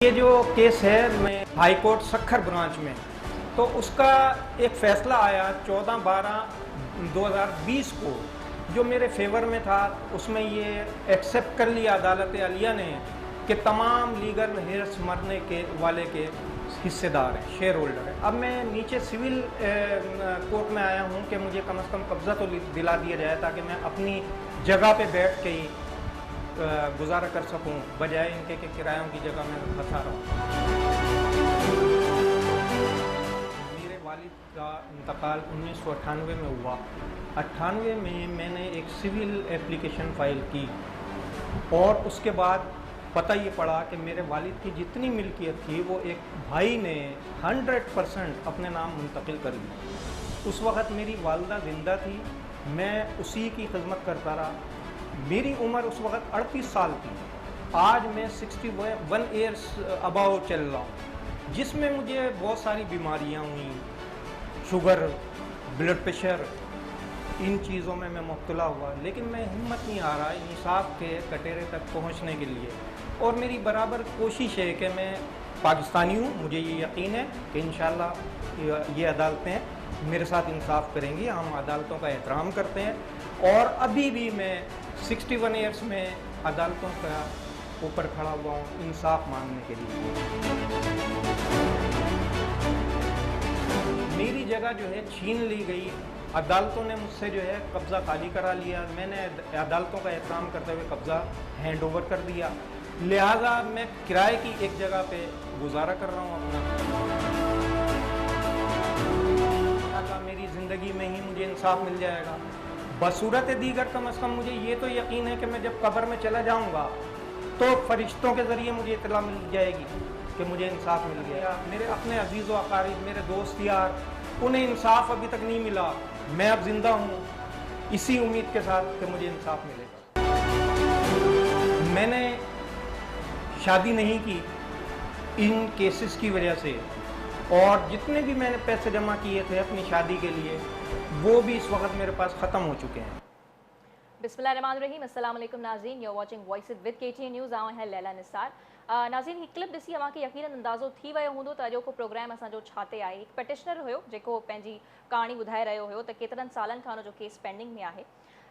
ये जो केस है मैं हाई कोर्ट सक्खर ब्रांच में, तो उसका एक फ़ैसला आया 14/12/2020 को जो मेरे फेवर में था। उसमें ये एक्सेप्ट कर लिया अदालत आलिया ने कि तमाम लीगल हेयर्स मरने के वाले के हिस्सेदार हैं, शेयर होल्डर हैं। अब मैं नीचे सिविल कोर्ट में आया हूँ कि मुझे कम से कम कब्ज़ा तो दिला दिया जाए ताकि मैं अपनी जगह पे बैठ के ही गुजारा कर सकूं, बजाय इनके कि किरायों की जगह मैं फंसा रहा हूँ। मेरे वालिद का इंतकाल 1998 में हुआ। 98 में मैंने एक सिविल एप्लीकेशन फ़ाइल की और उसके बाद पता ये पड़ा कि मेरे वालिद की जितनी मिल्कियत थी वो एक भाई ने 100% अपने नाम मुंतकिल कर दी। उस वक़्त मेरी वालदा ज़िंदा थी, मैं उसी की खिदमत करता रहा। मेरी उम्र उस वक़्त 38 साल थी। आज मैं 61 ईयर्स अबाव चल रहा हूँ, जिसमें मुझे बहुत सारी बीमारियाँ हुई, शुगर, ब्लड प्रेशर, इन चीज़ों में मैं मुब्तला हुआ, लेकिन मैं हिम्मत नहीं आ रहा इंसाफ के कटोरे तक पहुँचने के लिए। और मेरी बराबर कोशिश है कि मैं पाकिस्तानी हूँ, मुझे ये यकीन है कि इंशाअल्लाह ये अदालतें मेरे साथ इंसाफ करेंगी। हम अदालतों का एहतराम करते हैं और अभी भी मैं 61 ईयर्स में अदालतों का ऊपर खड़ा हुआ हूँ इंसाफ मांगने के लिए। मेरी जगह जो है छीन ली गई, अदालतों ने मुझसे जो है कब्ज़ा खाली करा लिया। मैंने अदालतों का एहतराम करते हुए कब्ज़ा हैंड ओवर कर दिया, लिहाजा मैं किराए की एक जगह पे गुजारा कर रहा हूँ अपना। इंशाअल्लाह मेरी ज़िंदगी में ही मुझे इंसाफ मिल जाएगा। बसूरत दीगर कम से कम मुझे ये तो यकीन है कि मैं जब कब्र में चला जाऊंगा तो फरिश्तों के ज़रिए मुझे इत्तला मिल जाएगी कि मुझे इंसाफ मिल गया। मेरे अपने अजीज़ व अकारीब, मेरे दोस्त यार, उन्हें इंसाफ अभी तक नहीं मिला। मैं अब ज़िंदा हूँ इसी उम्मीद के साथ कि मुझे इंसाफ मिलेगा। मैंने शादी नहीं की इन केसेस की वजह से, और जितने भी मैंने पैसे जमा किए थे अपनी शादी के लिए वो भी इस वक्त मेरे पास ख़त्म हो चुके हैं। बिस्मिल्लाहिर्रहमानिर्रहीम। अस्सलाम वालेकुम नाज़रीन, you are watching voice with KTN news. आऊं है लैला निसार। नाज़रीन, ही क्लिप ॾिसी अव्हांखे यकीनन अंदाज़ो थी वियो हूंदो त अॼोको प्रोग्राम असांजो छा ते आहे। हिकु पेटिशनर हुयो जेको पंहिंजी कहाणी ॿुधाए रहियो हुयो त केतिरनि सालनि खां हुनजो केस पेंडिंग में आहे।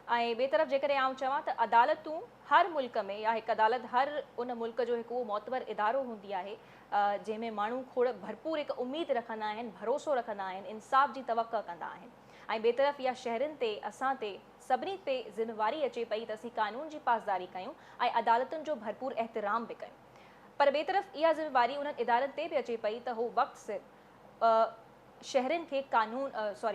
ऐं ॿिए तरफ़ जेकॾहिं आउं चवां त अदालतूं हर मुल्क में, या हिकु अदालत हर उन मुल्क जो हिकु मोतबर इदारो हूंदी आहे जंहिंमें माण्हू खोड़ भरपूर हिकु उमेद रखंदा आहिनि, भरोसो रखंदा आहिनि, इंसाफ़ जी तवक़ा कंदा आहिनि। ऐं ॿिए तरफ़ इहा शहरनि ते, असां ते, सभिनी ते ज़िम्मेवारी अचे पई त असीं कानून जी पासदारी कयूं ऐं अदालतुनि जो भरपूर एहतराम बि कयूं। पर ॿिए तरफ़ इहा ज़िम्मेवारी उन्हनि इदारनि ते बि अचे पई त हू वक़्तु सिर शहरनि खे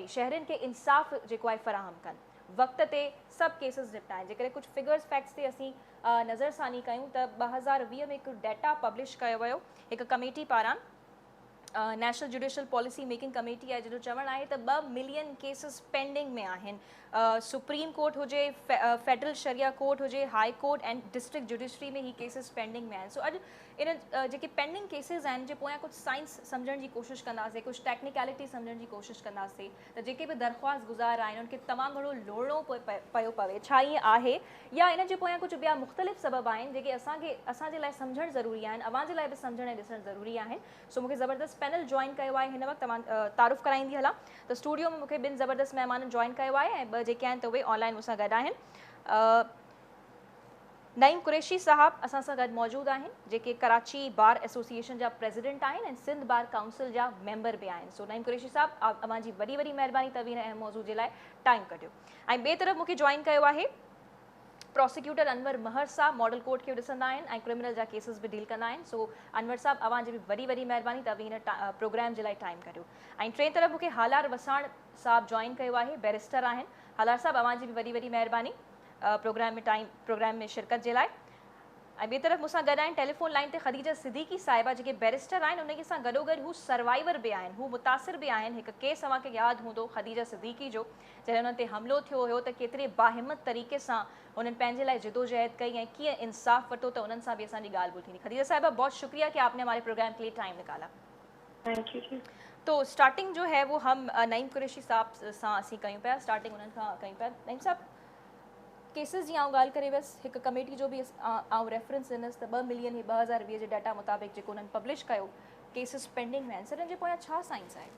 शहरनि खे इंसाफ़ जेको आहे फ़राहम कनि, वक़्त ते सभु केसिस निपटाइनि। जेकॾहिं कुझु फिगर्स फैक्ट्स ते असीं नज़रसानी कयूं त 2020 में हिकु डेटा पब्लिश कयो वियो हिकु कमेटी पारां, national judicial policy making committee आहे, जंहिंजो चवणु आहे त 2 मिलियन केसिस पेंडिंग में आहिनि। सुप्रीम कोर्ट हुजे, फेडरल शरिया कोर्ट हुजे, हाई कोर्ट ऐं डिस्ट्रिक्ट जुडिशरी में ही केसिस पेंडिंग में आहिनि। सो अॼु इन जेके पेंडिंग केसिस आहिनि जे पोयां कुझु साइंस सम्झण जी कोशिशि कंदासीं, कुझु टेक्निकलिटी सम्झण जी कोशिशि कंदासीं त जेके बि दरख़्वास्त गुज़ार आहिनि उनखे तमामु घणो लोड़णो पियो पवे, छा ईअं आहे या इन जे पोयां कुझु ॿिया मुख़्तलिफ़ सबब आहिनि जेके असांजे लाइ सम्झणु ज़रूरी आहिनि, अवां जे लाइ बि सम्झणु ऐं ॾिसणु ज़रूरी आहिनि। सो मूंखे ज़बरदस्त पैनल जॉइन कयो आहे हिन वक़्तु, तारुफ़ कराईंदी हलां त स्टूडियो में मूंखे 2 ज़बरदस्त महिमाननि जॉइन कयो आहे ऐं 2 जेके आहिनि त उहे ऑनलाइन मूंसां गॾु आहिनि। नईम कुरैशी साहब असां सां गॾु मौजूदु आहिनि, जेके कराची बार एसोसिएशन जा प्रेसिडेंट आहिनि ऐं सिंध बार काउंसिल जा मेंबर बि आहिनि। सो नईम कुरैशी साहब, अवां जी वॾी वॾी महिरबानी त हिन अहम मौज़ू जे लाइ टाइम कढियो। ऐं ॿिए तरफ़ मूंखे जॉइन कयो आहे प्रोसिक्यूटर अनवर महर साहब, मॉडल कोर्ट खे ॾिसंदा आहिनि ऐं क्रिमिनल जा केसिस बि डील कंदा आहिनि। सो अनवर साहब, अवां जी बि वॾी वॾी महिरबानी त हिन प्रोग्राम जे लाइ टाइम कढियो। ऐं टे तरफ़ मूंखे हालार वसाण साहब जॉइन कयो आहे, बैरिस्टर आहिनि। हालार साहब, अवां जी बि वॾी वॾी महिरबानी प्रोग्राम में शिरकत जे लाइ। ऐं ॿिए तरफ़ मूंसां गॾु आहिनि टेलीफोन लाइन ते ख़दीजा सिद्दीकी साहिबा, जेके बैरिस्टर आहिनि, उन सां गॾोगॾु हू सर्वाइवर बि आहिनि, हू मुतासिर बि आहिनि। हिकु केस अव्हांखे यादि हूंदो ख़दीजा सिद्दीकी जो, जॾहिं हुननि ते हमिलो थियो हुयो त केतिरे बाहिमत तरीक़े सां उन्होंने पंहिंजे लाइ जिदोजहद कई ऐं कीअं इंसाफ़ वरितो, त उन्हनि सां बि असांजी ॻाल्हि ॿोल थींदी। ख़दीजा साहिबा, बहुत शुक्रिया कि आपने हमारे प्रोग्राम के लिए टाइम निकाला। थैंक यू जी। तो स्टार्टिंग जो है वो हम नईम कुरैशी साहब सां असीं कयूं पिया, स्टार्टिंग उन्हनि खां कयूं पिया। नईम साहब, केसिस जी आउं ॻाल्हि करे वियसि हिकु कमेटी जो बि आउं रेफरेंस ॾिनसि त 2 मिलियन ही 2020 जे डाटा मुताबिक़ जेको उन्हनि पब्लिश कयो केसिस पेंडिंग में आहिनि सर जे पोयां छा साइंस आहे?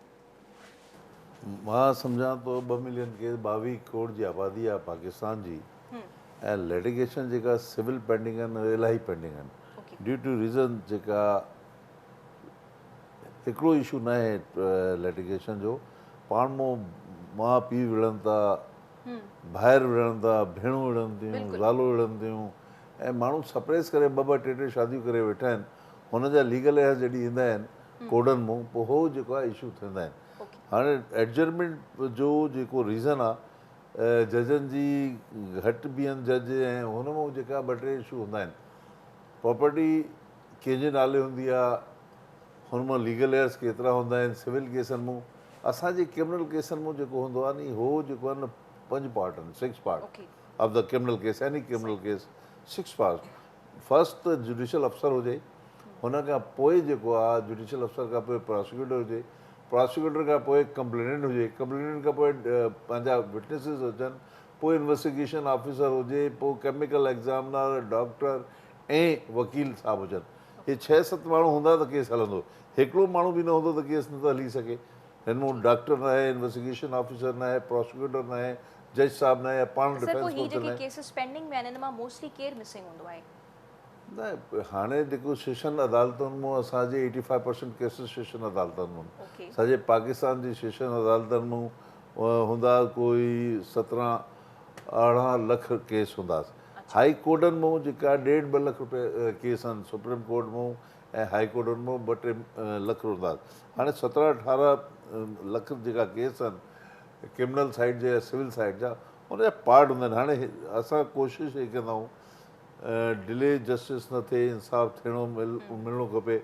मां सम्झां थो 2 मिलियन केस 22 करोड़ जी आबादी आहे पाकिस्तान जी ऐं लिटिगेशन जेका सिविल पेंडिंग आहिनि उहे इलाही पेंडिंग आहिनि ड्यू टू रीज़न जेका हिकिड़ो इशू न आहे लिटिगेशन जो पाण माउ पीउ विढ़नि था ॿाहिरि विढ़नि था भेणूं विढ़नि थियूं ज़ालूं विढ़नि थियूं ऐं माण्हू सप्रेस करे 2-2 3-3 शादियूं करे वेठा आहिनि हुन जा लीगल एयर्स जॾहिं ईंदा आहिनि कोडनि मां पोइ हो जेको आहे इशू थींदा आहिनि हाणे एडजर्मेंट जो जेको रीज़न आहे जजनि जी घटि बीहनि जज ऐं हुन मां जेका 2-3 इशू हूंदा आहिनि प्रॉपर्टी कंहिंजे नाले हूंदी आहे हुन मां लीगल एयर्स केतिरा हूंदा आहिनि सिविल केसनि मां असांजे क्रिमिनल केसनि मां जेको हूंदो आहे नी हो जेको आहे न 5 पार्ट आहिनि 6 part of the criminal case any criminal case 6 part first त जुडिशियल अफसर हुजे हुन खां पोइ जेको आहे जुडिशियल अफसर खां पोइ प्रोसिक्यूटर हुजे प्रोसिक्यूटर खां पोइ कंप्लेनेंट हुजे कंप्लेनेंट खां पोइ पंहिंजा विटनेसिस हुजनि पोइ इन्वेस्टिगेशन ऑफिसर हुजे पोइ केमिकल एग्ज़ामिनर डॉक्टर ऐं वकील साहब हुजनि हे 6-7 माण्हू हूंदा त केस हलंदो हिकिड़ो माण्हू बि न हूंदो त केस नथो हली सघे हिन मां डॉक्टर न आहे इन्वेस्टिगेशन ऑफिसर न आहे प्रोसिक्यूटर न आहे जज साहब न आहे पाण सर पोइ ही डिफेंस जेके केसिस पेंडिंग में आहिनि इन मां मोस्टली केर मिसिंग हूंदो आहे? न हाणे जेको सेशन अदालतुनि मां असांजे 85% केसिस सेशन अदालतुनि मां सॼे पाकिस्तान जी सेशन अदालतुनि मां हूंदा कोई 17-18 लख केस हूंदासीं हाई कोर्टनि मां जेका 1.5-2 लख रुपया केस आहिनि सुप्रीम कोर्ट मां ऐं हाई कोर्टनि मां 2-3 लख हूंदासीं हाणे 17-18 लख जेका केस आहिनि क्रिमिनल साइड जा सिविल साइड जा हुनजा पार्ट हूंदा आहिनि हाणे असां कोशिशि इहा कंदा आहियूं डिले जस्टिस न थिए इंसाफ़ थियणो मिलणो खपे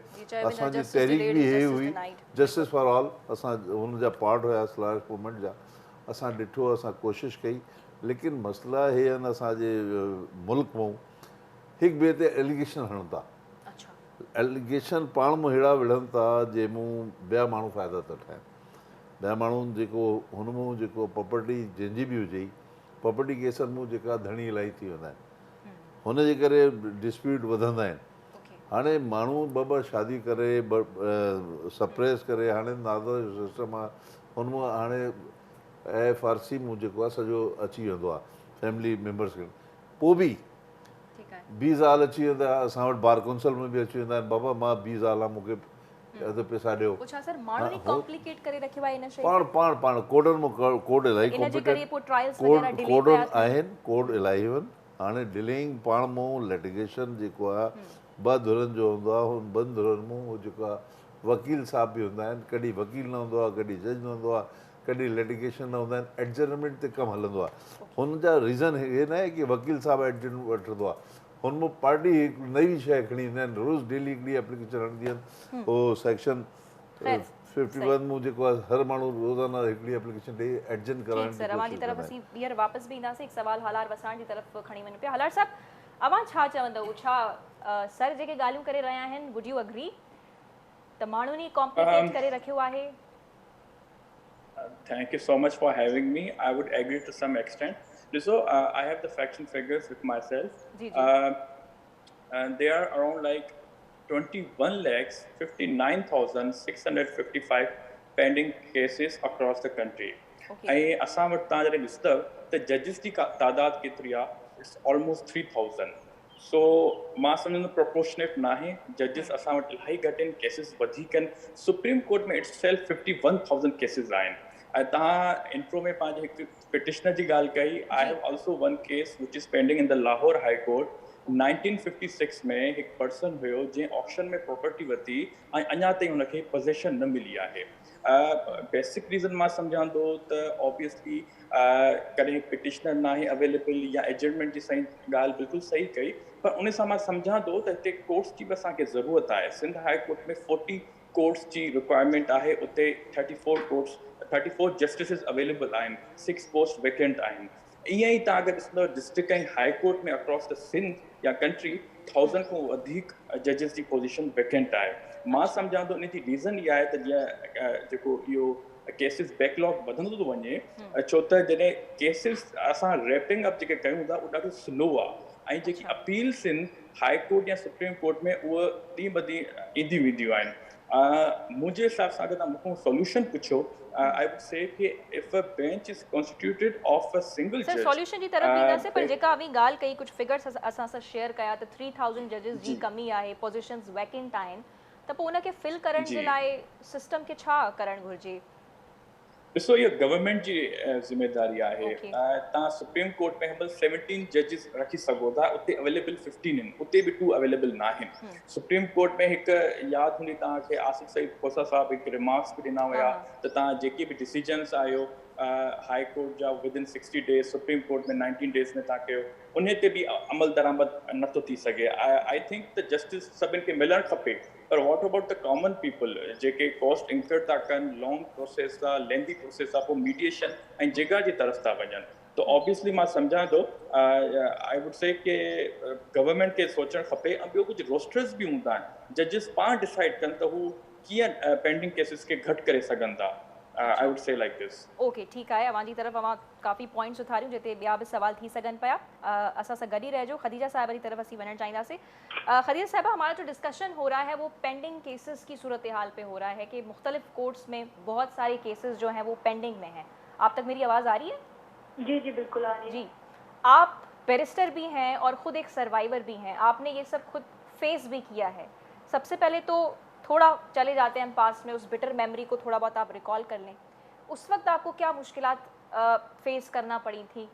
असांजी तहरीक बि इहे हुई जस्टिस फॉर ऑल असां हुनजा पार्ट हुयासीं लॉ मूवमेंट जा असां ॾिठो असां कोशिशि कई लेकिन मसइला इहे आहिनि असांजे मुल्क मां हिक ॿिए ते एलिगेशन हणनि था एलिगेशन पाण मां अहिड़ा विढ़नि था जंहिंमां ॿिया माण्हू फ़ाइदा था ठाहिनि ॿिया माण्हू जेको हुन मां जेको प्रॉपर्टी जंहिंजी बि हुजे प्रॉपर्टी केसनि मां जेका धणी इलाही थी वेंदा आहिनि हुनजे करे डिस्प्यूट वधंदा आहिनि हाणे माण्हू 2-2 शादी करे सप्रेस करे हाणे नाज़ जो सिस्टम आहे हुन मां हाणे FRC मूं जेको आहे सॼो अची वेंदो आहे फैमिली मेंबर्स खे पोइ बि 20 साल अची वेंदा असां वटि बार काउंसिल में बि अची वेंदा आहिनि बाबा मां 20 साल आहे मूंखे अधु पैसा ॾियो पाण कोडनि मां कोड इलाही कोड आहिनि कोड इलाही आहिनि हाणे डिलेइंग पाण मां लिटिगेशन जेको आहे 2 धुरनि जो हूंदो आहे हुन 2 धुरनि मां उहो जेको आहे वकील साहब बि हूंदा आहिनि कॾहिं वकील न हूंदो आहे कॾहिं जज न हूंदो आहे कॾहिं लिटिगेशन न हूंदा आहिनि एडजर्नमेंट ते कमु हलंदो आहे हुनजा रीज़न हे न आहे की वकील साहब एडजर्न वठंदो आहे हुन मां पार्टी हिकु नई शइ खणी ईंदा आहिनि रोज़ डेली हिकिड़ी एप्लीकेशन हणंदी आहिनि उहो सेक्शन 51 में जेको आहे हर माण्हू रोज़ाना हिकिड़ी एप्लीकेशन ॾेई एडजर्न कराइण सर अवां जी तरफ़ असीं ॿीहर वापसि बि ईंदासीं हिकु सवाल हलार वसाण जी तरफ़ खणी वञे पिया हलार साहब अवां छा चवंदव छा सर जेके ॻाल्हियूं करे रहिया आहिनि वुड यू अग्री त माण्हुनि कॉम्प्लिकेट करे रखियो आहे? Thank you so much for having me. I would agree to some extent. So I have the fact and figures with myself. And they are around like 21,59,655 pending cases across the country. ऐं असां वटि तव्हां जॾहिं ॾिसंदव त जजिस जी तादाद केतिरी आहे इट्स ऑलमोस्ट 3000 सो मां सम्झंदो प्रोपोर्शनेट न आहे जजिस असां वटि इलाही घटि आहिनि केसिस वधीक आहिनि सुप्रीम कोर्ट में इट्स सेल्फ 51,000 केसिस आहिनि ऐं तव्हां इंट्रो में पंहिंजे हिकु पिटिशनर जी ॻाल्हि कई I have also one case which is pending in the Lahore high court 1956 में हिकु पर्सन हुयो जंहिं ऑक्शन में प्रॉपर्टी वरिती ऐं अञा ताईं हुनखे पोज़ेशन न मिली आहे बेसिक रीज़न मां सम्झां थो त ऑब्वियसली कॾहिं पिटिशनर न आहे अवेलेबल या एडजर्नमेंट जी सही ॻाल्हि बिल्कुलु सही कई पर उन सां मां सम्झां थो त हिते कोर्ट्स जी बि असांखे ज़रूरत आहे सिंध हाई कोर्ट में 40 कोर्ट्स जी रिक्वायरमेंट आहे उते 34 जस्टिसिस अवेलेबल आहिनि 6 पोस्ट वेकेंट आहिनि ईअं ई तव्हां अगरि ॾिसंदव डिस्ट्रिक्ट ऐं हाई कोर्ट में अक्रॉस द सिंध या कंट्री 1000 खां वधीक जजिस जी पोज़ीशन वेकेंट आहे मां सम्झां थो इन जी रीज़न इहा आहे त जीअं जेको इहो केसिस बैकलॉग वधंदो थो वञे, छो त जॾहिं केसिस असां रैपिंग अप जेके कयूं था उहो ॾाढो स्लो आहे ऐं जेकी अपील्स आहिनि हाई कोर्ट या सुप्रीम कोर्ट में उहे ॾींहुं ॿ ॾींहुं ईंदियूं वेंदियूं आहिनि। मुंहिंजे हिसाब सां अगरि तव्हां मूंखां सोल्यूशन पुछो, आई वुड से कि if a bench is constituted of a single sir जज, सॉल्यूशन जी तरफ भी ईंदासीं, पर जेका अभी ॻाल्हि कई कुझु फिगर्स असां सां शेयर कया त 3000 जजिस जी कमी आहे, पोज़ीशन्स वैकेंट आहिनि, त पोइ उनखे फिल करण जे लाइ सिस्टम खे छा करणु घुरिजे? ॾिसो इहो गवर्नमेंट जी ज़िम्मेदारी आहे। तव्हां सुप्रीम कोर्ट में हिन 17 जजिस रखी सघो था, उते अवेलेबल 15 आहिनि, उते बि 2 अवेलेबल न आहिनि। सुप्रीम कोर्ट में हिकु यादि हूंदी तव्हांखे, आसिफ सईद खोसा साहब हिकु रिमार्क्स बि ॾिना हुया त तव्हां जेके बि डिसीजन्स आयो हाई कोर्ट जा विदिन 60 डेज़, सुप्रीम कोर्ट में 19 डेज़ में तव्हां कयो, उन ते बि अमल दरामद नथो थी सघे। आई थिंक त जस्टिस सभिनि खे मिलणु खपे, पर वॉट अबाउट द कॉमन पीपल जेके कॉस्ट इंकर था कनि, लॉन्ग प्रोसेस आहे, लेंदी प्रोसेस आहे, पोइ मीडिएशन ऐं जॻह जी तरफ़ था वञनि, त ऑब्वियसली मां सम्झां थो आई वुड से कि गवर्नमेंट खे सोचणु खपे। ऐं ॿियो कुझु रोस्टर्स बि हूंदा आहिनि, जजिस पाण डिसाइड कनि त हू कीअं पेंडिंग केसिस खे घटि करे सघनि था। I would say like this. Okay, ठीकु आहे, अवां जी तरफ़ अवां काफ़ी पॉइंट्स उथारियूं जिते ॿिया बि सवाल थी सघनि पिया। असां सां गॾु ई रहिजो। खदीजा साहिबा की तरफ असीं वञणु चाहींदासीं। खदीजा साहिबा, हमारा जो डिस्कशन हो रहा है वो पेंडिंग केसेस की सूरत हाल पे हो रहा है कि मुख्तलिफ कोर्ट्स में बहुत सारे केसेस जो हैं वो पेंडिंग में हैं। आप तक मेरी आवाज़ आ रही है? जी जी बिल्कुल आ रही है। जी, आप बैरिस्टर भी हैं और ख़ुद एक सर्वाइवर भी हैं, आपने ये सब खुद फेस भी किया है। सबसे पहले तो थोड़ा चले जाते हैं हम पास में, उस बिटर मेमोरी को थोड़ा बहुत आप रिकॉल कर लें। उस वक्त आपको क्या मुश्किलात फेस करना पड़ी थी?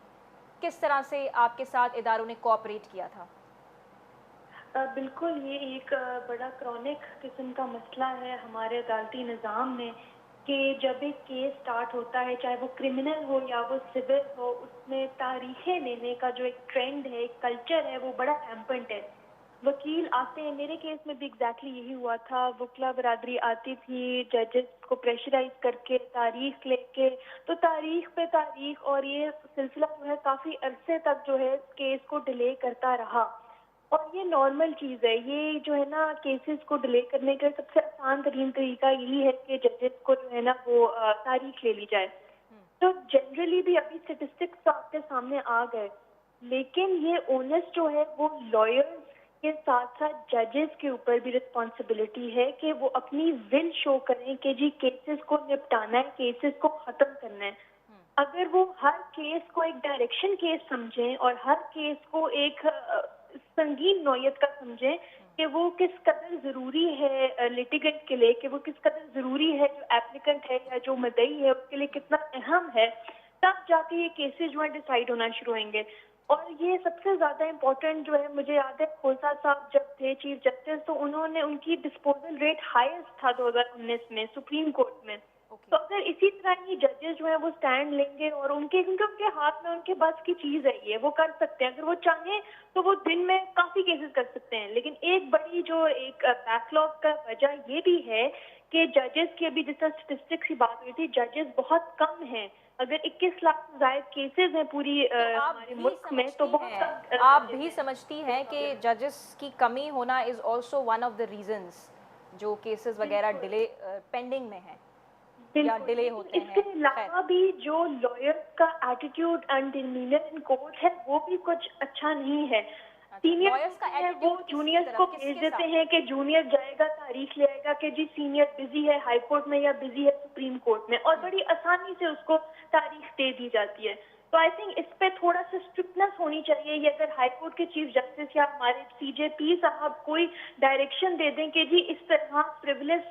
किस तरह से आपके साथ इदारों ने कोऑपरेट किया था? बिल्कुल, ये एक बड़ा क्रॉनिक किस्म का मसला है हमारे अदालती निज़ाम में कि जब एक केस स्टार्ट होता है, चाहे वो क्रिमिनल हो या वो सिविल हो, उसमें तारीखें लेने का जो एक ट्रेंड है, एक कल्चर है, वो बड़ा रैम्पेंट है। वकील आते हैं, मेरे केस में भी एग्जैक्टली यही हुआ था। वकला बरादरी आती थी जजेस को प्रेशराइज करके तारीख लेके, तो तारीख पे तारीख, और ये सिलसिला जो है काफ़ी अरसे तक जो है केस को डिले करता रहा। और ये नॉर्मल चीज़ है, ये जो है ना केसेस को डिले करने का सबसे आसान तरीन तरीका यही है कि जजेस को जो है ना वो तारीख ले ली जाए। तो जनरली भी अभी स्टेटिस्टिक्स आपके सामने आ गए, लेकिन ये ओनस जो है वो लॉयर्स के साथ साथ जजेस के ऊपर भी रिस्पॉन्सिबिलिटी है कि वो अपनी विल शो करें कि जी केसेस को निपटाना है, केसेस को ख़त्म करना है। अगर वो हर केस को एक डायरेक्शन केस समझें और हर केस को एक संगीन नौयत का समझें कि वो किस कदर ज़रूरी है लिटिगेंट के लिए, कि वो किस कदर ज़रूरी है जो एप्लीकेंट है या जो मदई है उसके लिए कितना अहम है, तब जाके ये केसेस जो है डिसाइड होना शुरू होंगे। और ये सबसे ज़्यादा इम्पोर्टेंट जो है, मुझे याद है खोसा साहब जब थे चीफ जस्टिस तो उन्होंने, उनकी डिस्पोजल रेट हाईएस्ट था 2019 में सुप्रीम कोर्ट में। तो अगर इसी तरह ही जजेस जो है वो स्टैंड लेंगे और उनके, क्योंकि उनके हाथ में उनके बस की चीज़ है, ये वो कर सकते हैं, अगर वो चाहें तो वो दिन में काफ़ी केसेस कर सकते हैं। लेकिन एक बड़ी जो एक बैकलॉग का वजह ये भी है कि जजेस की, अभी जिस तरह स्टेटिस्टिक्स की बात हुई थी, जजेस बहुत कम हैं। अगर 21 लाख से ज़ायद केसेस हैं पूरी हमारे मुल्क में, तो बहुत कम। आप भी समझती हैं कि जजेस की कमी होना is also one of the reasons जो केसेस वगैरह डिले पेंडिंग में हैं या डिले होते हैं? इसके अलावा भी जो लॉयर्स का attitude and demeanour in court है वो भी कुछ अच्छा नहीं है। सीनियर्स का है वो जूनियर्स को भेज देते हैं कि जूनियर जाएगा तारीख ले आएगा कि जी सीनियर बिजी है हाई कोर्ट में या बिजी है सुप्रीम कोर्ट में, और बड़ी आसानी से उसको तारीख दे दी जाती है। तो आई थिंक इस पे थोड़ा सा स्ट्रिक्टनेस होनी चाहिए। ये अगर हाई कोर्ट के चीफ जस्टिस या हमारे सीजेपी साहब कोई डायरेक्शन दे दें कि जी इस तरह फ्रिवलेस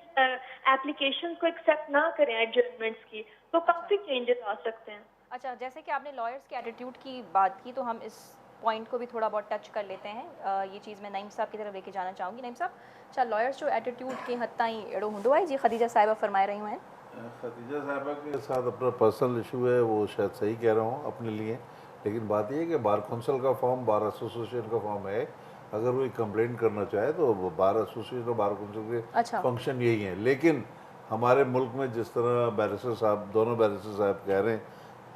एप्लीकेशन को एक्सेप्ट ना करें एडजस्टमेंट्स की, तो काफ़ी चेंजेस आ सकते हैं। अच्छा, जैसे कि आपने लॉयर्स के एटीट्यूड की बात की, तो हम इस पॉइंट को भी थोड़ा बहुत टच कर लेते हैं। ये चीज़ मैं नईम साहब की तरफ लेके जाना चाहूँगी। नईम साहब, अच्छा लॉयर्स जो एटीट्यूड के हद ताईं अहिड़ो हूंदो आहे जी खदीजा साहिबा फरमाए रही हैं? खदीजा साहिबा के साथ अपना पर्सनल इशू है, वो शायद सही कह रहा हूँ अपने लिए, लेकिन बात ये है कि बार काउंसिल का फॉर्म, बार एसोसिएशन का फॉर्म है। अगर वो कंप्लेंट करना चाहे तो बार एसोसिएशन और बार काउंसिल के फंक्शन यही हैं। लेकिन हमारे मुल्क में जिस तरह बैरिस्टर साहब, दोनों बैरिस्टर साहब कह रहे हैं,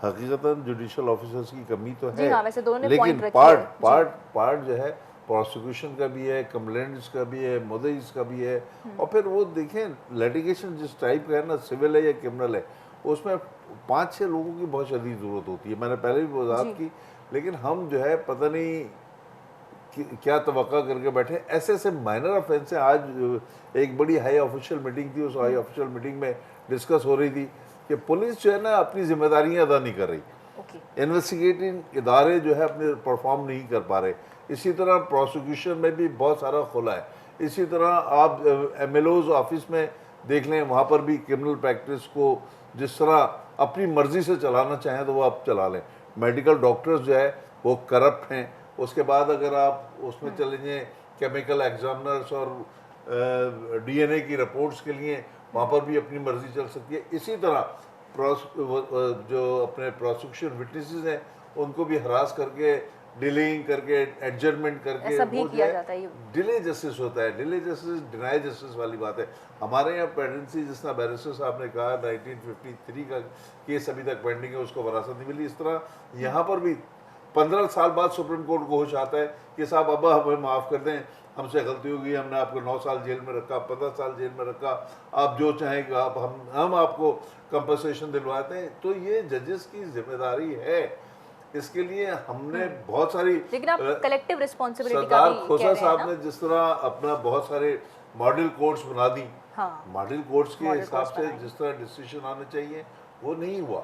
हकीकतन जुडिशल ऑफिसर्स की कमी तो है, लेकिन पार्ट जो है प्रोसिक्यूशन का भी है, कंप्लेंट्स का भी है, मुद्दईस का भी है। और फिर वो देखें लिटिगेशन जिस टाइप का है ना, सिविल है या क्रिमिनल है, उसमें 5-6 लोगों की बहुत शदीद ज़रूरत होती है। मैंने पहले भी वजाहत की, लेकिन हम जो है पता नहीं क्या तवक्का करके बैठे। ऐसे ऐसे माइनर ऑफेंस हैं। आज एक बड़ी हाई ऑफिशियल मीटिंग थी, उस हाई ऑफिशियल मीटिंग में डिस्कस हो रही थी कि पुलिस जो है ना अपनी जिम्मेदारियां अदा नहीं कर रही, इन्वेस्टिगेटिंग इदारे जो है अपने परफॉर्म नहीं कर पा रहे। इसी तरह प्रोसिक्यूशन में भी बहुत सारा खुला है। इसी तरह आप MLO's ऑफिस में देख लें, वहाँ पर भी क्रिमिनल प्रैक्टिस को जिस तरह अपनी मर्जी से चलाना चाहें तो वो आप चला लें। मेडिकल डॉक्टर्स जो है वो करप्ट हैं। उसके बाद अगर आप उसमें चले जाएँ केमिकल एग्जामिनर्स और DNA की रिपोर्ट्स के लिए, वहाँ पर भी अपनी मर्जी चल सकती है। इसी तरह जो अपने प्रोसिक्यूशन विटनेसेस हैं उनको भी हरास करके, डिलेइंग करके, एडजर्नमेंट करके वो जो है डिले जस्टिस होता है। डिले जस्टिस डिनाई जस्टिस वाली बात है। हमारे यहाँ पेंडेंसी, जिस तरह बैरिस्टर साहब ने कहा 1953 का केस अभी तक पेंडिंग है, उसको वरासत नहीं मिली, इस तरह यहाँ पर भी 15 साल बाद सुप्रीम कोर्ट को होश आता है कि साहब अब हमें माफ़ कर दें, हमसे गलती हो गई, हमने आपको 9 साल जेल में रखा, 15 साल जेल में रखा, आप जो चाहेंगे आप हम आपको कंपनसेशन दिलवाते हैं। तो ये जजेस की जिम्मेदारी है। इसके लिए हमने बहुत सारी, लेकिन आप कलेक्टिव रिस्पांसिबिलिटी का भी सरदार खोसा साहब ने जिस तरह अपना बहुत सारे मॉडल कोर्ट्स बना दी, मॉडल कोर्ट्स के हिसाब से जिस तरह डिसीजन आने चाहिए वो नहीं हुआ।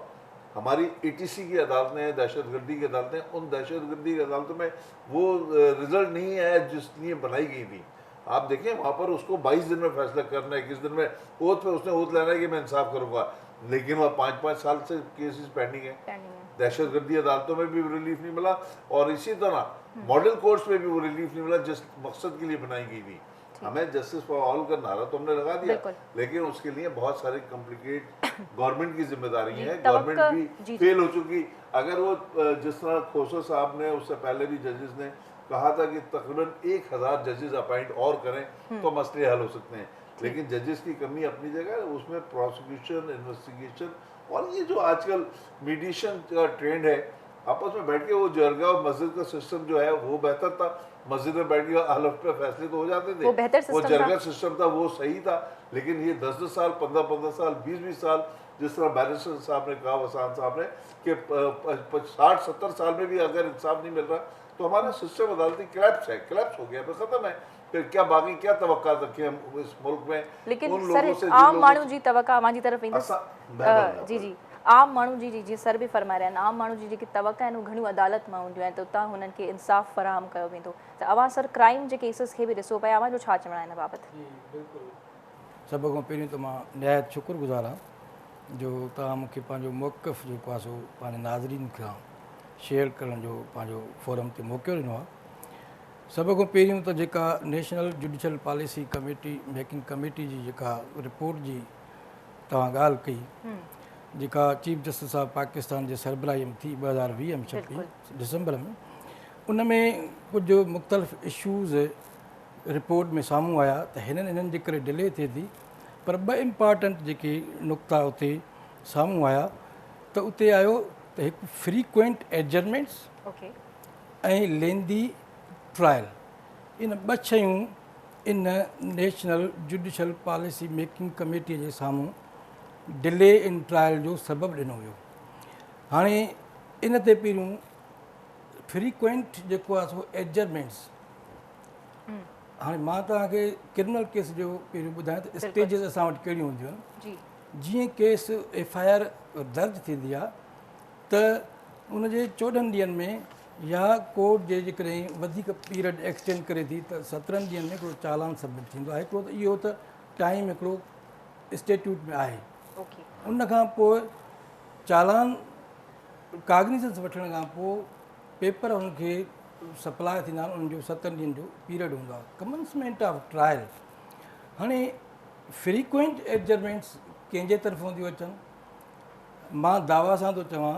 हमारी ATC की अदालतें, दहशतगर्दी की अदालतें, उन दहशतगर्दी की अदालतों में वो रिजल्ट नहीं है जिस लिए बनाई गई थी। आप देखें वहाँ पर उसको 22 दिन में फैसला करना है, 21 दिन में ओथ पे उसने ओथ लेना है कि मैं इंसाफ करूँगा, लेकिन वह 5-5 साल से केसेस पेंडिंग है। दहशतगर्दी अदालतों में भी रिलीफ नहीं मिला और इसी तरह मॉडल कोर्ट्स में भी वो रिलीफ नहीं मिला जिस मकसद के लिए बनाई गई थी। हमें जस्टिस फॉर ऑल का नारा तो हमने लगा दिया, लेकिन उसके लिए बहुत सारे कॉम्प्लिकेट गवर्नमेंट की जिम्मेदारी है। गवर्नमेंट भी फेल हो चुकी। अगर वो जिस तरह खोसा साहब ने, उससे पहले भी जजेस ने कहा था कि तकरीबन 1000 जजेस अपॉइंट और करें तो मसले हल हो सकते हैं, लेकिन जजेस की कमी अपनी जगह, उसमें प्रोसिक्यूशन, इन्वेस्टिगेशन और ये जो आजकल मीडिएशन का ट्रेंड है, आपस में बैठ के वो जरगा और मस्जिद का सिस्टम जो है वो बेहतर था। मस्जिद में बैठ के हलफ पे फैसले तो हो जाते थे, वो जरगा सिस्टम था, वो सही था। लेकिन ये 10-10 साल, 15-15 साल, 20-20 साल, जिस तरह बैरिस्टर साहब ने कहा, वसान साहब ने, कि 60-70 साल में भी अगर इंसाफ नहीं मिल रहा तो हमारा सिस्टम अदालती क्लैप्स है, क्लैप्स हो गया, फिर खत्म है। फिर क्या बाकी क्या तवक्का रखे हम इस मुल्क में? लेकिन उन लोगों से आम माण्हू जी तवक्का मांजी तरफ जी आम माण्हू जी सर भी फरमाए रहिया आहिनि, आम माण्हू जी जेकी तवक्का आहिनि घणियूं अदालत मां हूंदियूं आहिनि त उतां हुननि खे इंसाफ़ फराहम कयो वेंदो। त अवां सर क्राइम जे केसिस खे बि ॾिसो पिया, अवां जो छा चवणु आहे हिन बाबति? सभ खां पहिरियों त मां निहायत शुक्रगुज़ार आहियां जो तव्हां मूंखे पंहिंजो मौक़िफ़ जेको आहे सो पंहिंजे नाज़रीन खां शेयर करण जो पंहिंजो फोरम ते मौक़ो ॾिनो आहे। सभ खां पहिरियों त जेका national judicial policy committee making committee जी जेका रिपोर्ट जी तव्हां ॻाल्हि कई, जेका चीफ जस्टिस ऑफ पाकिस्तान जे सरबराही में थी 2020 में 26 दिसंबर में, उन में कुझु मुख़्तलिफ़ इशूज़ रिपोर्ट में साम्हूं आया त हिननि जे करे डिले थिए थी। पर 2 इम्पॉर्टेंट जेके नुक़्ता उते साम्हूं आया त उते आयो त हिकु फ्रीक्वेंट एडजर्नमेंट्स ऐं लेंदी ट्रायल। इन 2 शयूं इन नेशनल जुडिशल पॉलिसी मेकिंग कमेटीअ जे साम्हूं डिले इन ट्रायल जो सबबु ॾिनो वियो। हाणे इन ते पहिरियों फ्रीक्वेंट जेको आहे सो एडजर्नमेंट्स, हाणे मां तव्हांखे क्रिमिनल केस जो पहिरियों ॿुधायां त स्टेजिस असां वटि कहिड़ियूं हूंदियूं आहिनि। जीअं केस FIR दर्ज थींदी आहे त उनजे 14 ॾींहंनि में या कोर्ट जे जेकॾहिं वधीक पीरियड एक्सटेंड करे थी त 17 ॾींहंनि में हिकिड़ो चालान सबमिट थींदो आहे। हिकिड़ो त इहो त टाइम हिकिड़ो स्टेट्यूट में आहे। उन खां पोइ चालान काग्निजेंस वठण खां पोइ पेपर हुनखे सप्लाए थींदा आहिनि, उन्हनि जो 7 ॾींहंनि जो पीरियड हूंदो आहे। कमेंसमेंट ऑफ ट्रायल, हाणे फ्रीक्वेंट एडजर्नमेंट्स कंहिंजे तरफ़ां थियूं अचनि? मां दावा सां थो चवां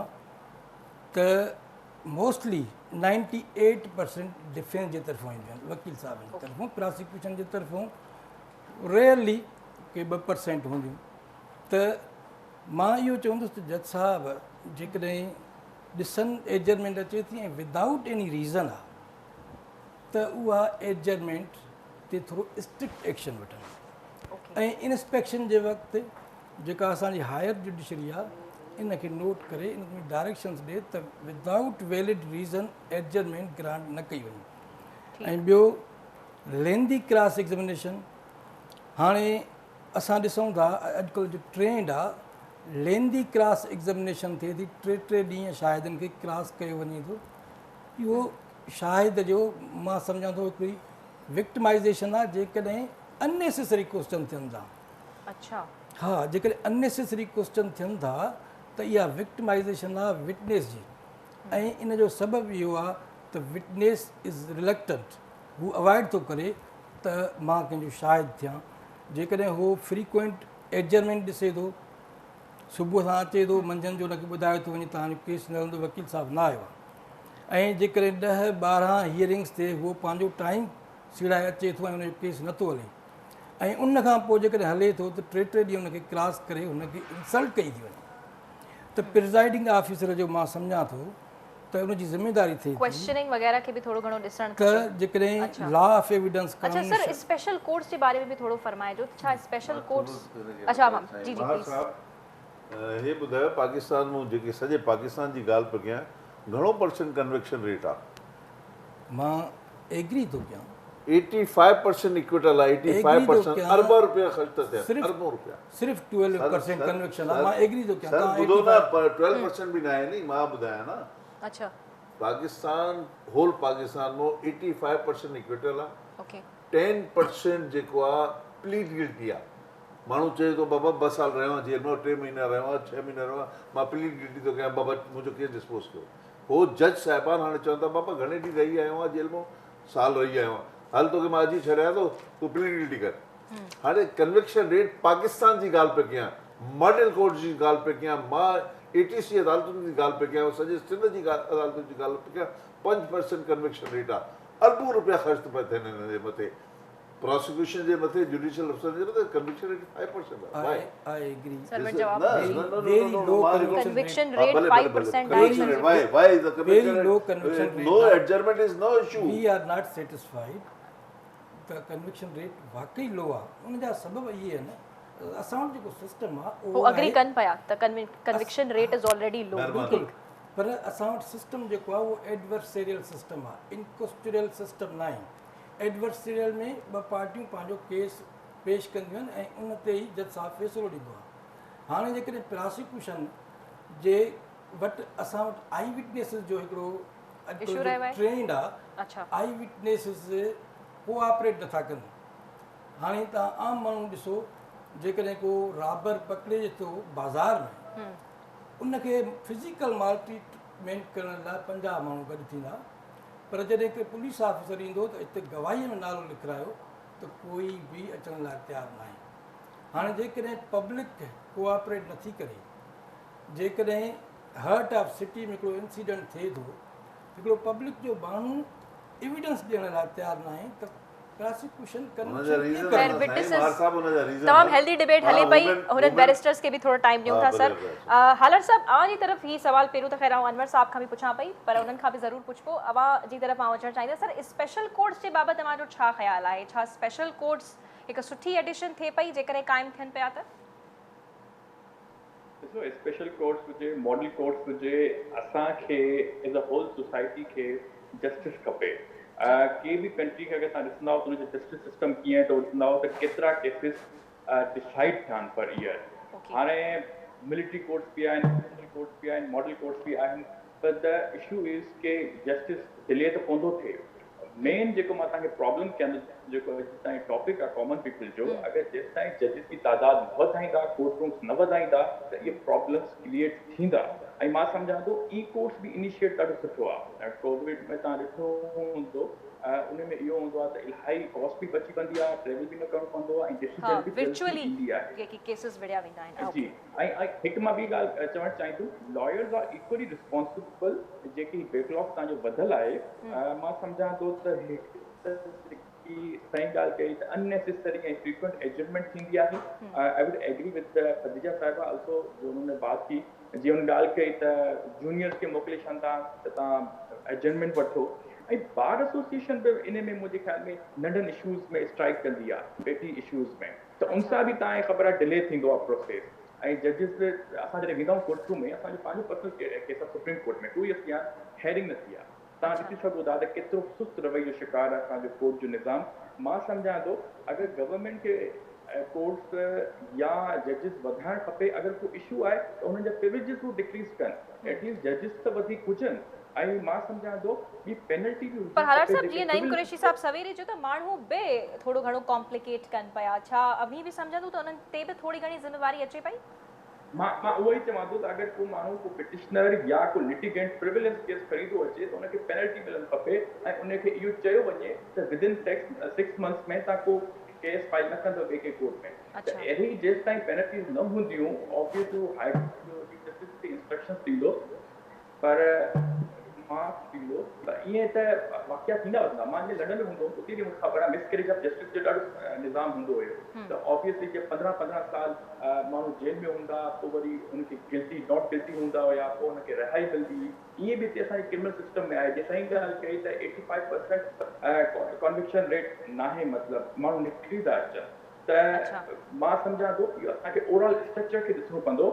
त मोस्टली 98% डिफेंस जे तरफ़ां ईंदियूं आहिनि, वकील साहब जे तरफ़ां, प्रोसिक्यूशन जे तरफ़ां रेयरली के 2% हूंदियूं। त मां इहो चवंदुसि त जज साहब जेकॾहिं ॾिसनि एडजर्नमेंट अचे थी ऐं विदाउट एनी रीज़न आहे त उहा एडजर्नमेंट ते थोरो स्ट्रिक्ट एक्शन वठनि। ऐं इंस्पेक्शन जे वक़्तु जेका असांजी हायर जुडिशरी आहे इन खे नोट करे इन में डायरेक्शन्स ॾिए त विदाउट वैलिड रीज़न एडजर्मेंट ग्रांट न कई वञे। ऐं ॿियो लेंदी क्रॉस एग्ज़ामिनेशन, हाणे असां ॾिसूं था अॼुकल्ह जो ट्रेंड आहे लेंदी क्रॉस एग्ज़ामिनेशन थिए थी, 3 ॾींहं शाहिदनि खे क्रॉस कयो वञे थो। इहो शाहिद जो मां सम्झां थो हिकिड़ी विक्टिमाइज़ेशन आहे जेकॾहिं अननेसेसरी क्वेश्चन थियनि था। अच्छा, हाँ, जेकॾहिं अननेसेसरी क्वेश्चन थियनि था त इहा विक्टिमाइज़ेशन आहे विटनेस जी। ऐं इन जो सबबु इहो आहे त विटनेस इज़ रिलक्टेंट, हू अवॉइड थो करे त मां कंहिंजो शाहिद थियां। जेकॾहिं हू फ्रीक्वेंट एडजर्मेंट ॾिसे थो, सुबुह सां अचे थो, मंझंदि जो हुनखे ॿुधायो थो वञे तव्हांजो केस न हलंदो, वकील साहिबु न आयो आहे। ऐं जेकॾहिं 10-12 हियरिंग्स ते उहो पंहिंजो टाइम सीड़ाए अचे थो ऐं हुनजो केस नथो हले, ऐं उन खां पोइ जेकॾहिं हले थो त 3 ॾींहं हुनखे क्रॉस करे हुनखे इंसल्ट कई थी वञे, त प्रिज़ाइडिंग ऑफिसर जो मां सम्झां थो त उनजी ज़िमेदारी थिए क्वेश्चनिंग वगैरह के भी थोड़ो घणो ॾिसण त जेकॾहिं लॉ ऑफ एविडेंस। अच्छा सर, स्पेशल कोर्ट्स के बारे में भी थोड़ो फरमाइजो, छा स्पेशल कोर्ट्स? अच्छा मैम, जी जी प्लीज। हे ॿुधायो पाकिस्तान में जेके सॼे पाकिस्तान जी ॻाल्हि पिया कयां, घणो % कन्विक्शन रेट आहे? मां एग्री थो कयां, 85% इक्विटल आहे, 85% अरब रुपया ख़र्च था थियनि, अरबों रुपया, सिर्फ़ 12% कन्विक्शन आहे। मां एग्री थो कयां। सर ॿुधो न, 12% बि न आहे नी, मां ॿुधायां न। अच्छा, पाकिस्तान, होल पाकिस्तान में 85% इक्विटल आहे, ओके, 10% जेको आहे प्लीड गिल्टी आहे। माण्हू चए थो बाबा 2 साल रहियो आहे जेल में, 3 महीना रहियो आहे, 6 महीना रहियो आहे, मां प्लीड गिल्टी थो कयां, बाबा मुंहिंजो केस डिस्पोज कयो। हो जज साहिबान हाणे चवनि था बाबा घणे ॾींहं रही आयो आहे जेल में, साल रही आयो आहे, हल तोखे मां अॼु ई छॾियां थो, तूं प्लीड गिल्टी कर। हाणे कन्विक्शन रेट पाकिस्तान जी ॻाल्हि पिया कयां, मॉडल कोर्ट जी ॻाल्हि पिया कयां, मां ATC अदालतुनि जी ॻाल्हि पिया कयां, सॼे सिंध जी अदालतुनि जी ॻाल्हि पिया कयां, 5% कन्विक्शन रेट आहे। अरबों रुपया ख़र्च पिया थियनि हिन जे मथे, प्रोसिक्यूशन जे मथे, जुडिशियल अफसर जे मथे कन्विक्शन रेट 5% आहे। I agree. सर मैं जवाब कन्विक्शन रेट 5% आहे। Why is the very low conviction rate? No adjournment is no issue. We are not satisfied. The conviction rate वाकई लो आहे। उन जा सबब इहे आहिनि, असां वटि जेको सिस्टम आहे वो अग्री कन पिया त कन्विक्शन रेट इज ऑलरेडी लो। बिल्कुलु, पर असां वटि सिस्टम जेको आहे उहो एडवर्सेरियल सिस्टम आहे, इनक्वेस्टोरियल सिस्टम न आहे। एडवर्सेरियल में 2 पार्टियूं पंहिंजो केस पेश कंदियूं आहिनि ऐं उन ते ई जज साहिबु फ़ैसिलो ॾींदो आहे। हाणे जेकॾहिं प्रोसिक्यूशन जे वटि असां वटि आई विटनेसिस जो हिकिड़ो ट्रेंड आहे, आई विटनेसिस कोऑपरेट नथा कनि। हाणे तव्हां आम माण्हू ॾिसो, जेकॾहिं को राबर पकिड़े थो बाज़ार में, उनखे फिज़िकल माल ट्रीटमेंट करण लाइ 50 माण्हू गॾु थींदा, पर जॾहिं के पुलिस ऑफिसर ईंदो त हिते गवाहीअ में नालो लिखायो त कोई बि अचण लाइ तयारु न आहे। हाणे जेकॾहिं पब्लिक कोऑपरेट नथी करे, जेकॾहिं हार्ट ऑफ सिटी में हिकिड़ो इंसिडेंट थिए थो, हिकिड़ो पब्लिक जो माण्हू एविडेंस ॾियण लाइ तयारु न आहे, त प्रोसिक्यूशन तमाम हेल्दी डिबेट हले पई, हुननि बैरिस्टर्स के भी थोड़ा टाइम ॾियूं था। सर हालर साहब, अवां जी तरफ़ ही सवाल पहिरियों त ख़ैर आउं अनवर साहब खां बि पुछां पई, पर उन्हनि खां बि ज़रूरु पुछबो। अवां जी तरफ़ आउं अचणु चाहींदसि। सर, स्पेशल कोर्ट्स जे बाबति तव्हांजो छा ख़्यालु आहे? छा स्पेशल कोर्ट्स हिकु सुठी एडिशन थिए पई जेकॾहिं क़ाइमु थियनि पिया त? ॾिसो, स्पेशल कोर्ट्स हुजे, मॉडल कोर्ट्स हुजे, असांखे एज़ अ होल सोसाइटी खे जस्टिस खपे। के भी कंट्री खे अगरि तव्हां ॾिसंदा जो जस्टिस सिस्टम कीअं आहे त ॾिसंदा त केतिरा केसिस डिसाइड थिया आहिनि पर ईयर। हाणे मिलिट्री कोर्ट्स बि आहिनि, स्पेशल कोर्ट्स बि आहिनि, मॉडल कोर्ट्स बि आहिनि, पर द इशू इज़ के जस्टिस डिले त पवंदो थिए। मेन जेको मां तव्हांखे प्रॉब्लम कयां, जेको ताईं टॉपिक आहे कॉमन पीपल जो, अगरि जेसि ताईं जजिस जी तादाद न वधाईंदा, कोर्ट रूम्स न वधाईंदा, त इहे प्रॉब्लम्स क्रिएट थींदा। ऐं मां सम्झां थो ई कोर्ट्स बि इनिशिएट ॾाढो सुठो आहे। कोविड में तव्हां ॾिठो हूंदो, उन में इहो हूंदो आहे त इलाही कॉस्ट बि बची पवंदी आहे, ट्रेवल बि न करणो पवंदो आहे, ऐं डिसीजन बि वर्चुअली जेकी केसेस विड़िया वेंदा आहिनि। जी, ऐं हिकु मां ॿी ॻाल्हि चवणु चाहींदुमि, लॉयर्स आर इक्वली रिस्पॉन्सिबल। जेकी बैकलॉग तव्हांजो वधियलु आहे, मां सम्झां थो त सही ॻाल्हि कई त अननेसेसरी ऐं फ्रीक्वेंट एडजर्मेंट थींदी आहे। I would agree with Khadija साहिबा ऑल्सो, जो हुननि बात की, जीअं हुन ॻाल्हि कई त जूनियर्स खे मोकिले छॾनि था त तव्हां एडजर्मेंट वठो। ऐं बार एसोसिएशन बि इन में मुंहिंजे ख़्याल में नंढनि इशूज़ में स्ट्राइक कंदी आहे, पेटी इशूज़ में, त उन सां बि तव्हांखे ख़बर आहे डिले थींदो आहे प्रोसेस। ऐं जजिस बि असां जॾहिं वेंदा आहियूं कोर्टूं में असांजो पंहिंजो पर्सनल केस आहे सुप्रीम कोर्ट में 2 इयर्स थिया हेयरिंग न थी आहे तव्हां ॾिसी सघो था त केतिरो सुस्त रवैयो शिकार आहे असांजो कोर्ट जो निज़ाम मां सम्झां थो अगरि गवर्नमेंट खे कोर्ट्स या जजिस वधाइणु खपे अगरि को इशू आहे त हुननि जा प्रिविलेजिस हू डिक्रीज़ कनि एटलीस्ट जजिस त वधीक हुजनि ऐं मां सम्झां थो ॿी पेनल्टी बि पर हालात साहब जीअं नईम कुरैशी साहब सवेरे चयो त माण्हू बि थोरो घणो कॉम्प्लिकेट कनि पिया छा अभी बि सम्झां थो त उन्हनि ते बि थोरी घणी ज़िम्मेवारी अचे पई मां उहो ई चवां थो त अगरि को माण्हू को पिटिशनर या को लिटिगेंट प्रिविलेज केस खणी थो अचे त उनखे पेनल्टी मिलणु खपे ऐं उनखे इहो चयो वञे त विदिन 6 मंथ्स में तव्हां को केस फाइल न कंदो ॿिए के कोर्ट में त अहिड़ी जेसि ताईं पेनल्टीज़ न हूंदियूं ऑब्वियस हाई कोर्ट जो चीफ जस्टिस खे इंस्ट्रक्शंस ॾींदो पर मां थींदो त ईअं त वाक़िया थींदा वञंदा मां जीअं लंडन में हूंदो हुउमि उते बि मूंखे ख़बर आहे मिसकैरेज ऑफ जस्टिस जो ॾाढो निज़ाम हूंदो हुयो त ऑब्वियसली जीअं 15 साल माण्हू जेल में हूंदा पोइ वरी हुनखे गिल्टी नॉट गिल्टी हूंदा हुया पोइ हुनखे रिहाई मिलंदी ईअं बि हिते असांजे क्रिमिनल सिस्टम में आहे जे सही ॻाल्हि कई त 85% कॉन्विक्शन रेट नाहे मतिलबु माण्हू निकिरी था अचनि त मां सम्झां थो इहो असांखे ओवरऑल स्ट्रक्चर खे ॾिसणो पवंदो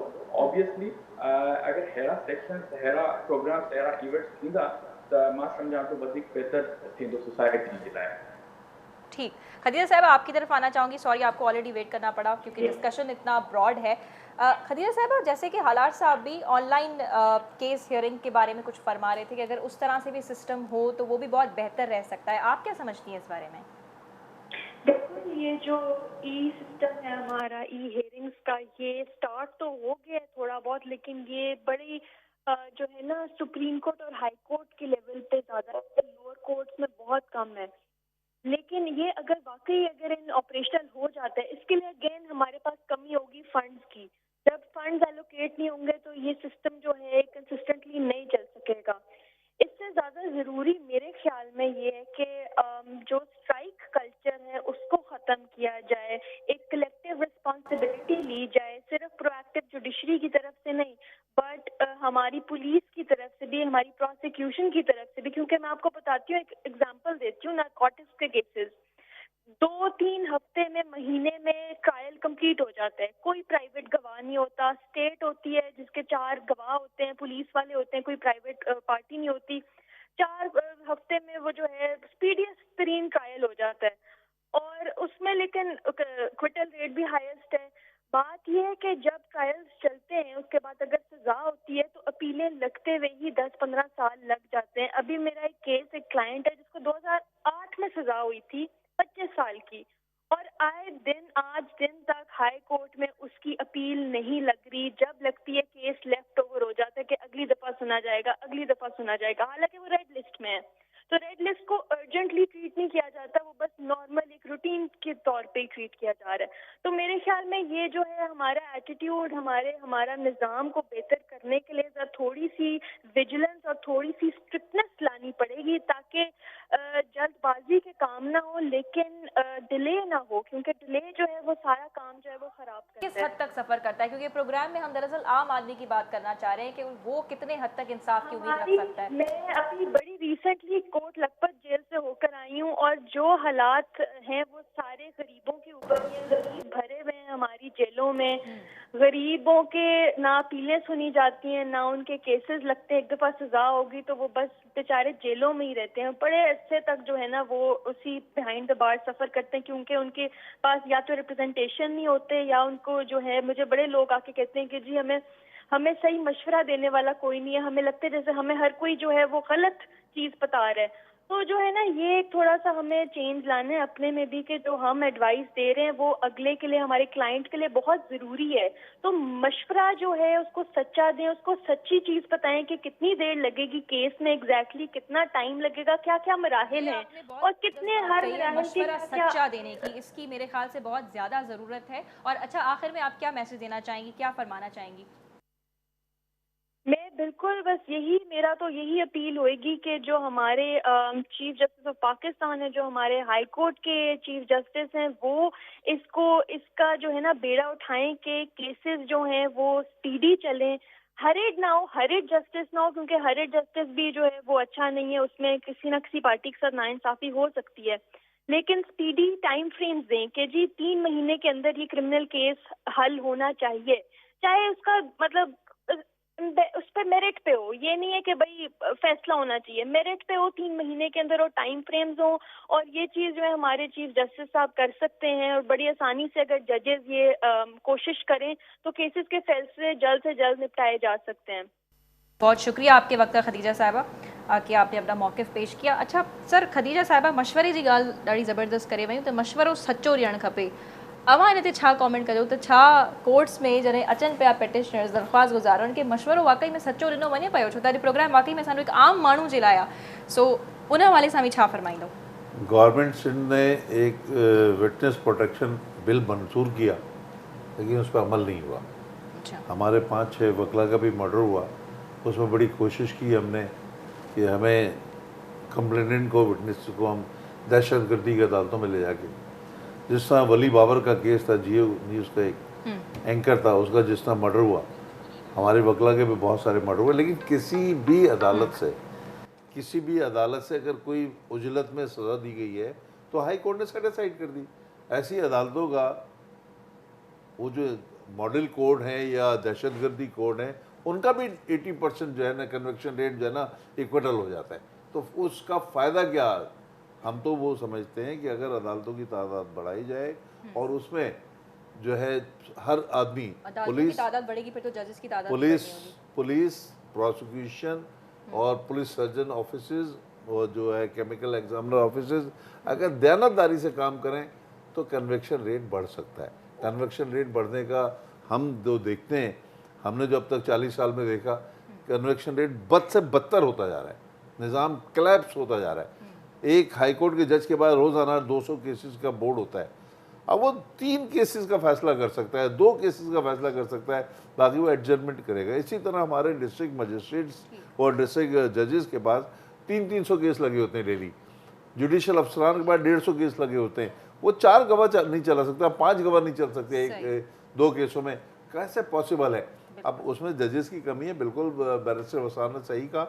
ऑब्वियसली अगरि अहिड़ा सेक्शन्स अहिड़ा प्रोग्राम्स अहिड़ा इवेंट्स थींदा त मां सम्झां थो वधीक बहितर थींदो सोसाइटी जे लाइ ठीक खदीजा साहब आपकी तरफ आना चाहूँगी सॉरी आपको ऑलरेडी वेट करना पड़ा क्योंकि डिस्कशन इतना ब्रॉड है खदीजा साहब जैसे कि हालात साहब भी ऑनलाइन केस हियरिंग के बारे में कुछ फरमा रहे थे कि अगर उस तरह से भी सिस्टम हो तो वो भी बहुत बेहतर रह सकता है आप क्या समझती हैं इस बारे में बिल्कुल ये जो ई सिस्टम है हमारा ई हियरिंग्स का ये स्टार्ट तो हो गया है थोड़ा बहुत लेकिन ये बड़ी जो है ना सुप्रीम कोर्ट और हाई कोर्ट के लेवल पे ज़्यादा लोअर कोर्ट्स में बहुत कम है लेकिन ये अगर वाकई अगर इन ऑपरेशनल हो जाता है इसके लिए अगेन हमारे पास कमी होगी फंड्स की जब फंड्स एलोकेट नहीं होंगे तो ये सिस्टम जो है कंसिस्टेंटली नहीं चल सकेगा इससे ज़्यादा ज़रूरी मेरे ख्याल में ये है कि जो स्ट्राइक कल्चर है उसको ख़त्म किया जाए एक कलेक्टिव रिस्पॉन्सिबिलिटी ली जाए सिर्फ प्रोएक्टिव जुडिशरी की तरफ से नहीं बट हमारी पुलिस की तरफ से भी हमारी प्रोसिक्यूशन की तरफ से भी क्योंकि मैं आपको बताती हूँ एक एग्जांपल देती हूँ नारकोटिक्स के केसेस 2-3 हफ्ते में महीने में ट्रायल कंप्लीट हो जाता है कोई प्राइवेट गवाह नहीं होता स्टेट होती है जिसके 4 गवाह होते हैं पुलिस वाले होते हैं कोई प्राइवेट पार्टी नहीं होती 4 हफ्ते में वो जो है स्पीडियस्ट तरीन ट्रायल हो जाता है और उसमें लेकिन क्विटल रेट भी हाईएस्ट है बात यह है कि जब ट्रायल्स चलते हैं उसके बाद अगर सजा होती है तो अपीलें लगते हुए ही 10-15 साल लग जाते हैं अभी मेरा एक केस एक क्लाइंट है जिसको 2008 में सजा हुई थी 25 साल की और आए दिन आज दिन तक हाई कोर्ट में उसकी अपील नहीं लग रही जब लगती है केस लेफ्ट ओवर हो जाता है कि अगली दफा सुना जाएगा हालांकि वो रेड लिस्ट में है तो रेड लिस्ट को अर्जेंटली ट्रीट नहीं किया जाता वो बस नॉर्मल एक रूटीन के तौर पे ट्रीट किया जा रहा है तो मेरे ख्याल में ये जो है हमारा एटीट्यूड हमारा निज़ाम को बेहतर करने के लिए थोड़ी सी विजिलेंस और थोड़ी सी स्ट्रिक्टनेस लानी पड़ेगी ताकि जल्दबाजी के काम ना हो लेकिन डिले ना हो क्योंकि डिले जो है वो सारा काम जो है वो खराब करता है किस हद तक सफर करता है क्योंकि प्रोग्राम में हम दरअसल आम आदमी की बात करना चाह रहे हैं कि वो कितने हद तक इंसाफ की उम्मीद रख सकता है मैं अभी बड़ी रिसेंटली कोट लखपत जेल से होकर आई हूँ और जो हालात हैं वो सारे गरीबों के ऊपर ही गरीब भरे हुए हैं हमारी जेलों में गरीबों के ना अपीलें सुनी जाती हैं ना उनके केसेस लगते हैं एक दफ़ा सजा होगी तो वो बस बेचारे जेलों में ही रहते हैं बड़े अरसे तक जो है ना वो उसी बिहाइंड द बार सफ़र करते हैं क्योंकि उनके पास या तो रिप्रेजेंटेशन नहीं होते या उनको जो है मुझे बड़े लोग आके कहते हैं कि जी हमें सही मशवरा देने वाला कोई नहीं है हमें लगता है जैसे हमें हर कोई जो है वो गलत चीज़ बता रहा है तो जो है ना ये थोड़ा सा हमें चेंज लाना है अपने में भी कि जो हम एडवाइस दे रहे हैं वो अगले के लिए हमारे क्लाइंट के लिए बहुत ज़रूरी है तो मशवरा जो है उसको सच्चा दें उसको सच्ची चीज़ बताएं कि कितनी देर लगेगी केस में एग्जैक्टली कितना टाइम लगेगा क्या क्या मराहिल हैं और कितने हर मशवरा सच्चा देने की इसकी मेरे ख्याल से बहुत ज़्यादा ज़रूरत है और अच्छा आखिर में आप क्या मैसेज देना चाहेंगी क्या फरमाना चाहेंगी मैं बिल्कुल बस मेरा तो यही अपील होएगी कि जो हमारे चीफ जस्टिस ऑफ पाकिस्तान है जो हमारे हाई कोर्ट के चीफ जस्टिस हैं वो इसका जो है ना बेड़ा उठाएं कि केसेस जो हैं वो स्पीडी चलें हरिड जस्टिस ना हो क्योंकि हरिड जस्टिस भी जो है वो अच्छा नहीं है उसमें किसी न किसी पार्टी के साथ नाइंसाफी हो सकती है लेकिन स्पीडी टाइम फ्रेम्स दें कि जी 3 महीने के अंदर ये क्रिमिनल केस हल होना चाहिए, चाहे उसका मतलब उस पर मेरिट पे हो। ये नहीं है कि भाई फैसला होना चाहिए, मेरिट पे हो, 3 महीने के अंदर हो, टाइम फ्रेम्स हो। और ये चीज़ जो है हमारे चीफ जस्टिस साहब कर सकते हैं, और बड़ी आसानी से अगर जजेस ये कोशिश करें तो केसेस के फैसले जल्द से जल्द निपटाए जा सकते हैं। बहुत शुक्रिया आपके वक्त खदीजा साहिबा कि आपने अपना मौक़िफ़ पेश किया। अच्छा सर, खदीजा साहिबा मशवरे जी ॻाल्हि ॾाढी ज़बरदस्त करे वयूं, त मशवरो सचो ॾियणु खपे। अवां इन ते छा कॉमेंट कयो, त छा कोर्ट्स में जॾहिं अचनि पिया पेटिशनर्स दरख़्वास्त गुज़ार, उनखे मशवरो वाकई में सचो ॾिनो वञे पियो, छो त अॼु प्रोग्राम वाकई में असांजो हिकु आम माण्हू जे लाइ आहे। सो उन हवाले सां बि छा फरमाईंदो? गवर्नमेंट सिंध ने एक विटनेस प्रोटेक्शन बिल मंजूर किया, लेकिन उस पर अमल नहीं हुआ। अच्छा। हमारे 5-6 वकला का भी मर्डर हुआ, उसमें बड़ी कोशिश की हमने कि हमें कंप्लेनेंट को, विटनेस को हम दहशतगर्दी की अदालतों में ले जाके, जिस तरह वली बाबर का केस था, जियो न्यूज़ का एक एंकर था, उसका जिस तरह मर्डर हुआ, हमारे वकला के भी बहुत सारे मर्डर हुए। लेकिन किसी भी अदालत से अगर कोई उजलत में सज़ा दी गई है तो हाई कोर्ट ने सेट असाइड कर दी। ऐसी अदालतों का वो जो मॉडल कोड है या दहशतगर्दी कोड है, उनका भी 80% जो है ना कन्विक्शन रेट जो है ना इक्वटल हो जाता है। तो उसका फ़ायदा क्या? हम तो वो समझते हैं कि अगर अदालतों की तादाद बढ़ाई जाए और उसमें जो है हर आदमी, पुलिस तादाद बढ़ेगी, फिर तो जजेस की तादाद पुलिस प्रोसिक्यूशन और पुलिस सर्जन ऑफिसेज और जो है केमिकल एग्जामिनर ऑफिसेज अगर दयानतदारी से काम करें तो कन्विक्शन रेट बढ़ सकता है। कन्विक्शन रेट बढ़ने का हम जो देखते हैं, हमने जो अब तक 40 साल में देखा, कन्विक्शन रेट बद से बदतर होता जा रहा है, निज़ाम क्लैप्स होता जा रहा है। एक हाई कोर्ट के जज के बाद रोज़ाना 200 केसेस का बोर्ड होता है। अब वो 3 केसेस का फैसला कर सकता है, 2 केसेस का फैसला कर सकता है, बाकी वो एडजमेंट करेगा। इसी तरह हमारे डिस्ट्रिक्ट मजिस्ट्रेट्स और डिस्ट्रिक्ट जजेस के पास 300 केस लगे होते हैं डेली। जुडिशल अफसरान के पास 150 केस लगे होते हैं। वो 4 गवाह नहीं चला सकता, 5 गवाह नहीं चल सकते एक 2 केसों में। कैसे पॉसिबल है? अब उसमें जजेस की कमी है, बिल्कुल बैरिस्टर वसार ने सही कहा,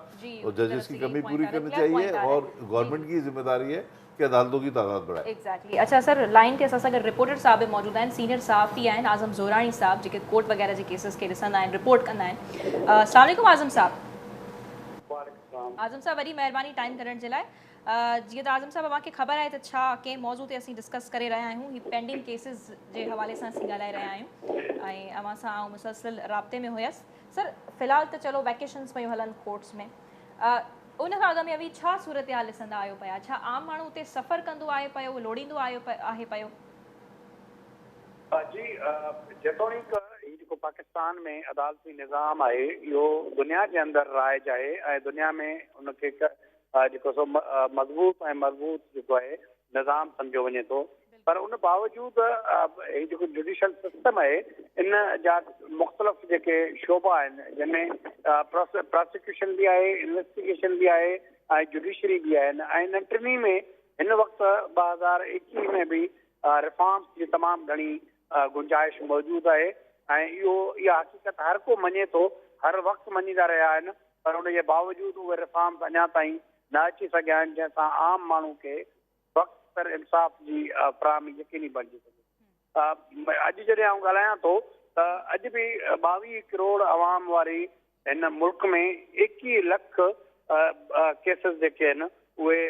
और जजेस की कमी पूरी करनी चाहिए और गवर्नमेंट की जिम्मेदारी है कि अदालतों की तादाद बढ़ाए। एग्जैक्टली। अच्छा सर, लाइन ते असां सां गॾु रिपोर्टर साहब मौजूद आहिनि, सीनियर सहाफ़ी आहिनि आज़म ज़ोराणी साहब, जेके कोर्ट वग़ैरह जे केसेस खे ॾिसंदा आहिनि, रिपोर्ट कंदा आहिनि। अस्सलाम वालेकुम आज़म साहब। आज़म साहब वॾी महिरबानी टाइम करण जे लाइ। जीअं त आज़म साहब तव्हांखे ख़बर आहे त छा कंहिं मौज़ू ते असीं डिस्कस करे रहिया आहियूं, ही पेंडिंग केसिस जे हवाले सां असीं ॻाल्हाए रहिया आहियूं ऐं अवां सां आउं मुसलसिल राब्ते में हुयसि। सर फ़िलहाल त चलो वैकेशन्स पियूं हलनि कोर्ट्स में, उन खां अॻु में अभी छा सूरत हाल ॾिसंदा आहियो पिया? छा आम माण्हू उते सफ़र कंदो आहे पियो, लोड़ींदो आहे पियो? जी, जेतोणीक हीउ जेको पाकिस्तान में अदालती निज़ाम आहे इहो दुनिया जे अंदरि राइज आहे ऐं दुनिया में उनखे जेको सो मज़बूत ऐं मज़बूत जेको आहे निज़ाम सम्झो वञे थो। पर उन बावजूदि हीउ जेको जुडिशल सिस्टम आहे, इन जा मुख़्तलिफ़ जेके शोबा आहिनि, जंहिंमें प्रोसिक्यूशन बि आहे, इन्वेस्टिगेशन बि आहे ऐं जुडिशरी बि आहिनि, ऐं इन टिनी में हिन वक़्तु 2021 में बि रिफॉर्म्स जी तमामु घणी गुंजाइश मौजूदु आहे। ऐं इहा हक़ीक़त हर को मञे थो, हर वक़्तु मञींदा रहिया आहिनि, पर उनजे बावजूदि उहे रिफॉर्म्स अञा ताईं न अची सघिया आहिनि, जंहिंसां आम माण्हू खे वक़्तु पर इंसाफ़ जी फ़राहमी यकीनी बणिजी सघे। अॼु जॾहिं आउं ॻाल्हायां थो त अॼु बि 22 करोड़ अवाम वारी हिन मुल्क में 21 लख केसिस जेके आहिनि उहे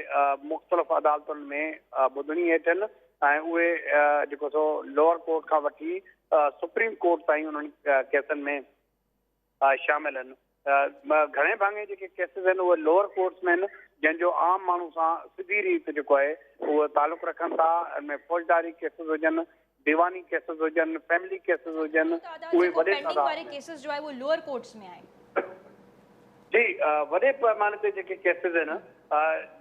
मुख़्तलिफ़ अदालतुनि में ॿुधणी हेठि आहिनि ऐं उहे जेको सो लोअर कोर्ट खां वठी सुप्रीम कोर्ट ताईं उन्हनि केसनि में शामिल आहिनि। घणे भाङे जेके केसिस आहिनि उहे लोअर कोर्ट्स में आहिनि, जंहिंजो आम माण्हू सां सिधी रीति जेको आहे उहो तालुक़ु रखनि था। इनमें फौजदारी केसिस हुजनि, दीवानी केसिस हुजनि, फैमिली केसिस हुजनि, उहे वॾे केसिस जो आहे वो लोअर कोर्ट्स में आहे। जी, वॾे पैमाने ते जेके केसिस आहिनि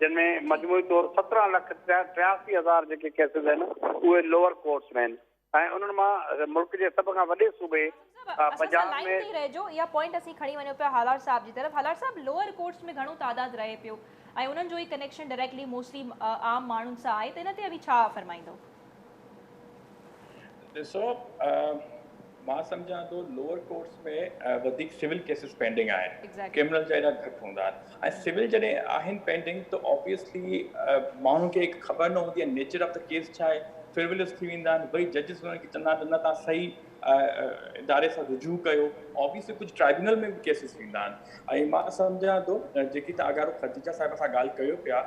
जिनमें मजमूई तौर 17,83,000 जेके केसिस आहिनि उहे लोअर कोर्ट्स में आहिनि ऐं उन्हनि मां मुल्क जे सभ खां वॾे सूबे पंजाब में रहिजो। इहा पॉइंट असीं खणी वञूं पिया हालार साहब जी तरफ़। हालार साहब, लोअर कोर्ट्स में घणो तादाद रहे पियो ऐं उन्हनि जो ई कनेक्शन डायरेक्टली मोस्टली आम माण्हुनि सां आहे, त इन ते अभी छा फरमाईंदो? ॾिसो, मां सम्झां थो लोअर कोर्ट्स में वधीक सिविल केसेस पेंडिंग आहिनि, Exactly. क्रिमिनल जा एॾा घटि हूंदा आहिनि। ऐं सिविल जॾहिं आहिनि पेंडिंग त ऑब्वियसली माण्हुनि खे हिकु ख़बर न हूंदी आहे नेचर ऑफ द केस छा आहे, फ्रिवलियस थी वेंदा आहिनि। वरी जजिस हुननि खे चवंदा आहिनि न तव्हां सही इदारे सां रुजू कयो। ऑब्वियसली कुझु ट्राइब्यूनल में बि केसिस थींदा आहिनि। ऐं मां सम्झां थो जेकी तव्हां अगरि खदीजा साहिब सां ॻाल्हि कयो पिया,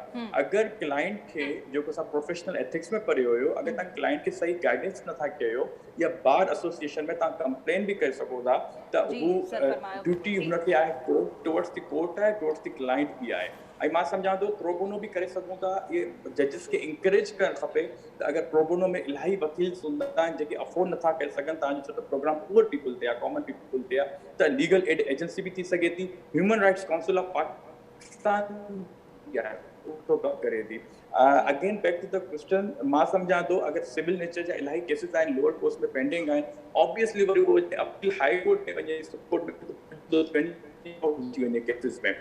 अगरि क्लाइंट खे जेको असां प्रोफेशनल एथिक्स में पढ़ियो हुयो, अगरि तव्हां क्लाइंट खे सही गाइडेंस नथा कयो या बार एसोसिएशन में तव्हां कंप्लेन बि करे सघो था त जी, हू सर फरमायो। ड्यूटी जी। हुनखे आहे कोर्ट टुवर्ड्स द कोर्ट आहे, टुवर्ड्स द क्लाइंट बि आहे। ऐं मां सम्झां थो प्रोबोनो बि करे सघूं था। इहे जजिस खे इंकरेज करणु खपे त अगरि प्रोबोनो में इलाही वकील हूंदा आहिनि जेके अफोर्ड नथा करे सघनि, तव्हांजो छो त प्रोग्राम पुअर पीपल ते आहे, कॉमन पीपल ते आहे, त लीगल एड एजेंसी बि थी सघे थी। Human rights council of Pakistan करे थी। Again back to the question, मां सम्झां थो अगरि सिविल नेचर जा इलाही केसेस आहिनि लोअर कोर्ट में पेंडिंग आहिनि, ऑब्वियसली वरी उहो अपील हाई कोर्ट में वञे, सुप्रीम कोर्ट में थी वञे केसिस में।